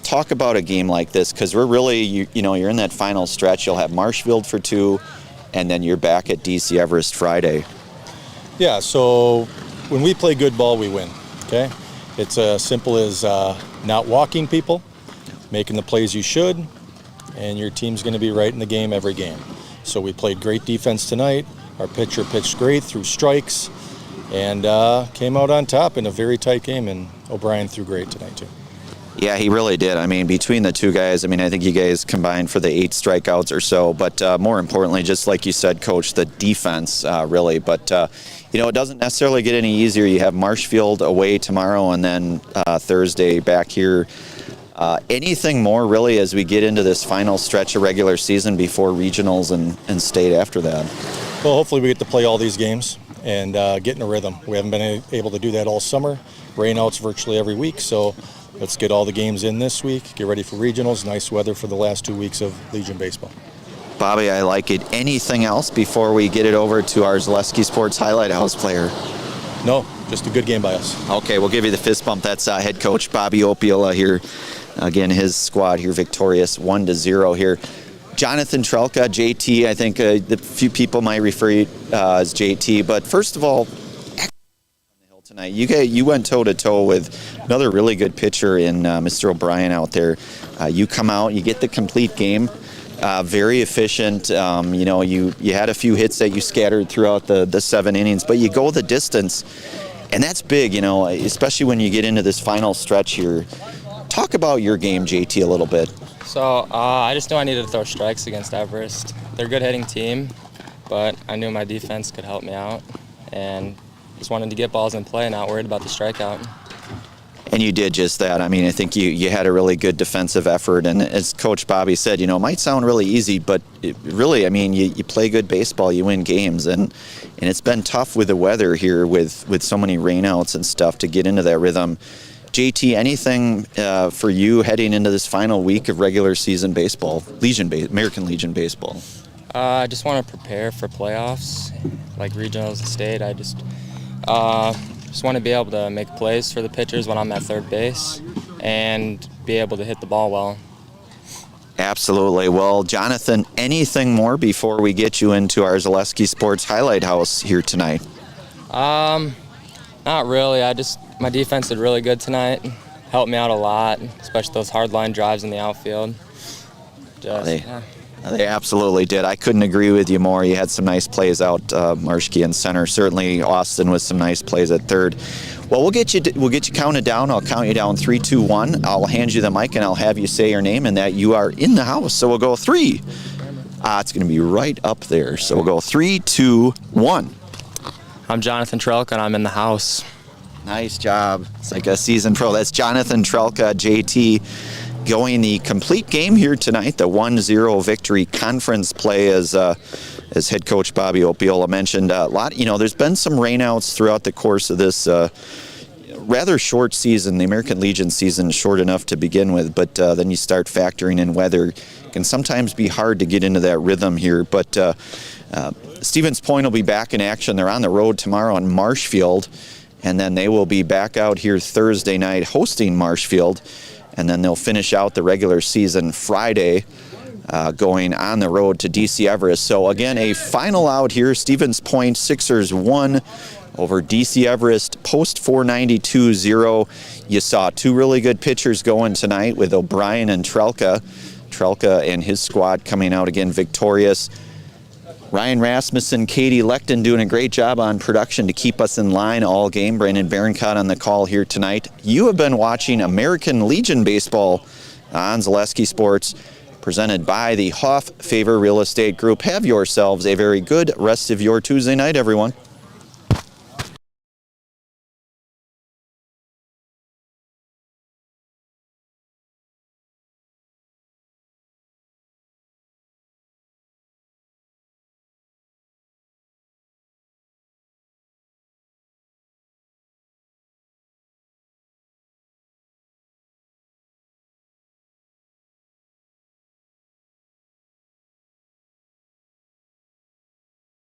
Talk about a game like this, because we're really, you're in that final stretch. You'll have Marshfield for 2, and then you're back at DC Everest Friday. Yeah, so when we play good ball, we win, okay? It's as simple as not walking people, making the plays you should, and your team's going to be right in the game every game. So we played great defense tonight. Our pitcher pitched great through strikes and came out on top in a very tight game, and O'Brien threw great tonight too. Yeah, he really did. I mean, between the two guys, I think you guys combined for the 8 strikeouts or so. But more importantly, just like you said, Coach, the defense really. But, it doesn't necessarily get any easier. You have Marshfield away tomorrow and then Thursday back here. Anything more really as we get into this final stretch of regular season before regionals and state after that? Well, hopefully we get to play all these games and get in a rhythm. We haven't been able to do that all summer. Rainouts virtually every week, so let's get all the games in this week, get ready for regionals. Nice weather for the last 2 weeks of Legion baseball. Bobby, I like it. Anything else before we get it over to our Zaleski Sports Highlight House player? No, just a good game by us. Okay, we'll give you the fist bump. That's head coach Bobby Opiola here. Again, his squad here victorious 1-0 here. Jonathan Trelka, JT, I think the few people might refer you as JT, but first of all, tonight. You went toe-to-toe with another really good pitcher in Mr. O'Brien out there. You come out, you get the complete game, very efficient. You had a few hits that you scattered throughout the 7 innings, but you go the distance, and that's big, especially when you get into this final stretch here. Talk about your game, JT, a little bit. So I just knew I needed to throw strikes against Everest. They're a good hitting team, but I knew my defense could help me out, and just wanted to get balls in play, not worried about the strikeout. And you did just that. I think you had a really good defensive effort, and as Coach Bobby said, it might sound really easy, but really, you play good baseball, you win games, and it's been tough with the weather here with so many rainouts and stuff to get into that rhythm. JT, anything for you heading into this final week of regular season baseball, American Legion baseball? I just want to prepare for playoffs, like regionals and state. I just want to be able to make plays for the pitchers when I'm at third base and be able to hit the ball well. Absolutely. Well, Jonathan, anything more before we get you into our Zaleski Sports Highlight House here tonight? Not really. My defense did really good tonight. Helped me out a lot, especially those hard line drives in the outfield. They absolutely did. I couldn't agree with you more. You had some nice plays out, Marshke in center. Certainly Austin with some nice plays at third. Well, we'll get you counted down. I'll count you down 3, 2, 1. I'll hand you the mic and I'll have you say your name and that you are in the house. So we'll go 3. It's going to be right up there. So we'll go 3, 2, 1. I'm Jonathan Trelka and I'm in the house. Nice job. It's like a seasoned pro. That's Jonathan Trelka, JT, going the complete game here tonight, the 1-0 victory conference play as head coach Bobby Opiola mentioned. A lot, there's been some rainouts throughout the course of this rather short season. The American Legion season is short enough to begin with, but then you start factoring in weather. It can sometimes be hard to get into that rhythm here, but Stevens Point will be back in action. They're on the road tomorrow in Marshfield, and then they will be back out here Thursday night hosting Marshfield. And then they'll finish out the regular season Friday, going on the road to DC Everest. So again, a final out here. Stevens Point Sixers won over DC Everest post 492-0. You saw 2 really good pitchers going tonight with O'Brien and Trelka. Trelka and his squad coming out again victorious. Ryan Rasmussen, Katie Lechten doing a great job on production to keep us in line all game. Brandon Berencott on the call here tonight. You have been watching American Legion baseball on Zaleski Sports. presented by the Hoff Favor Real Estate Group. Have yourselves a very good rest of your Tuesday night, everyone.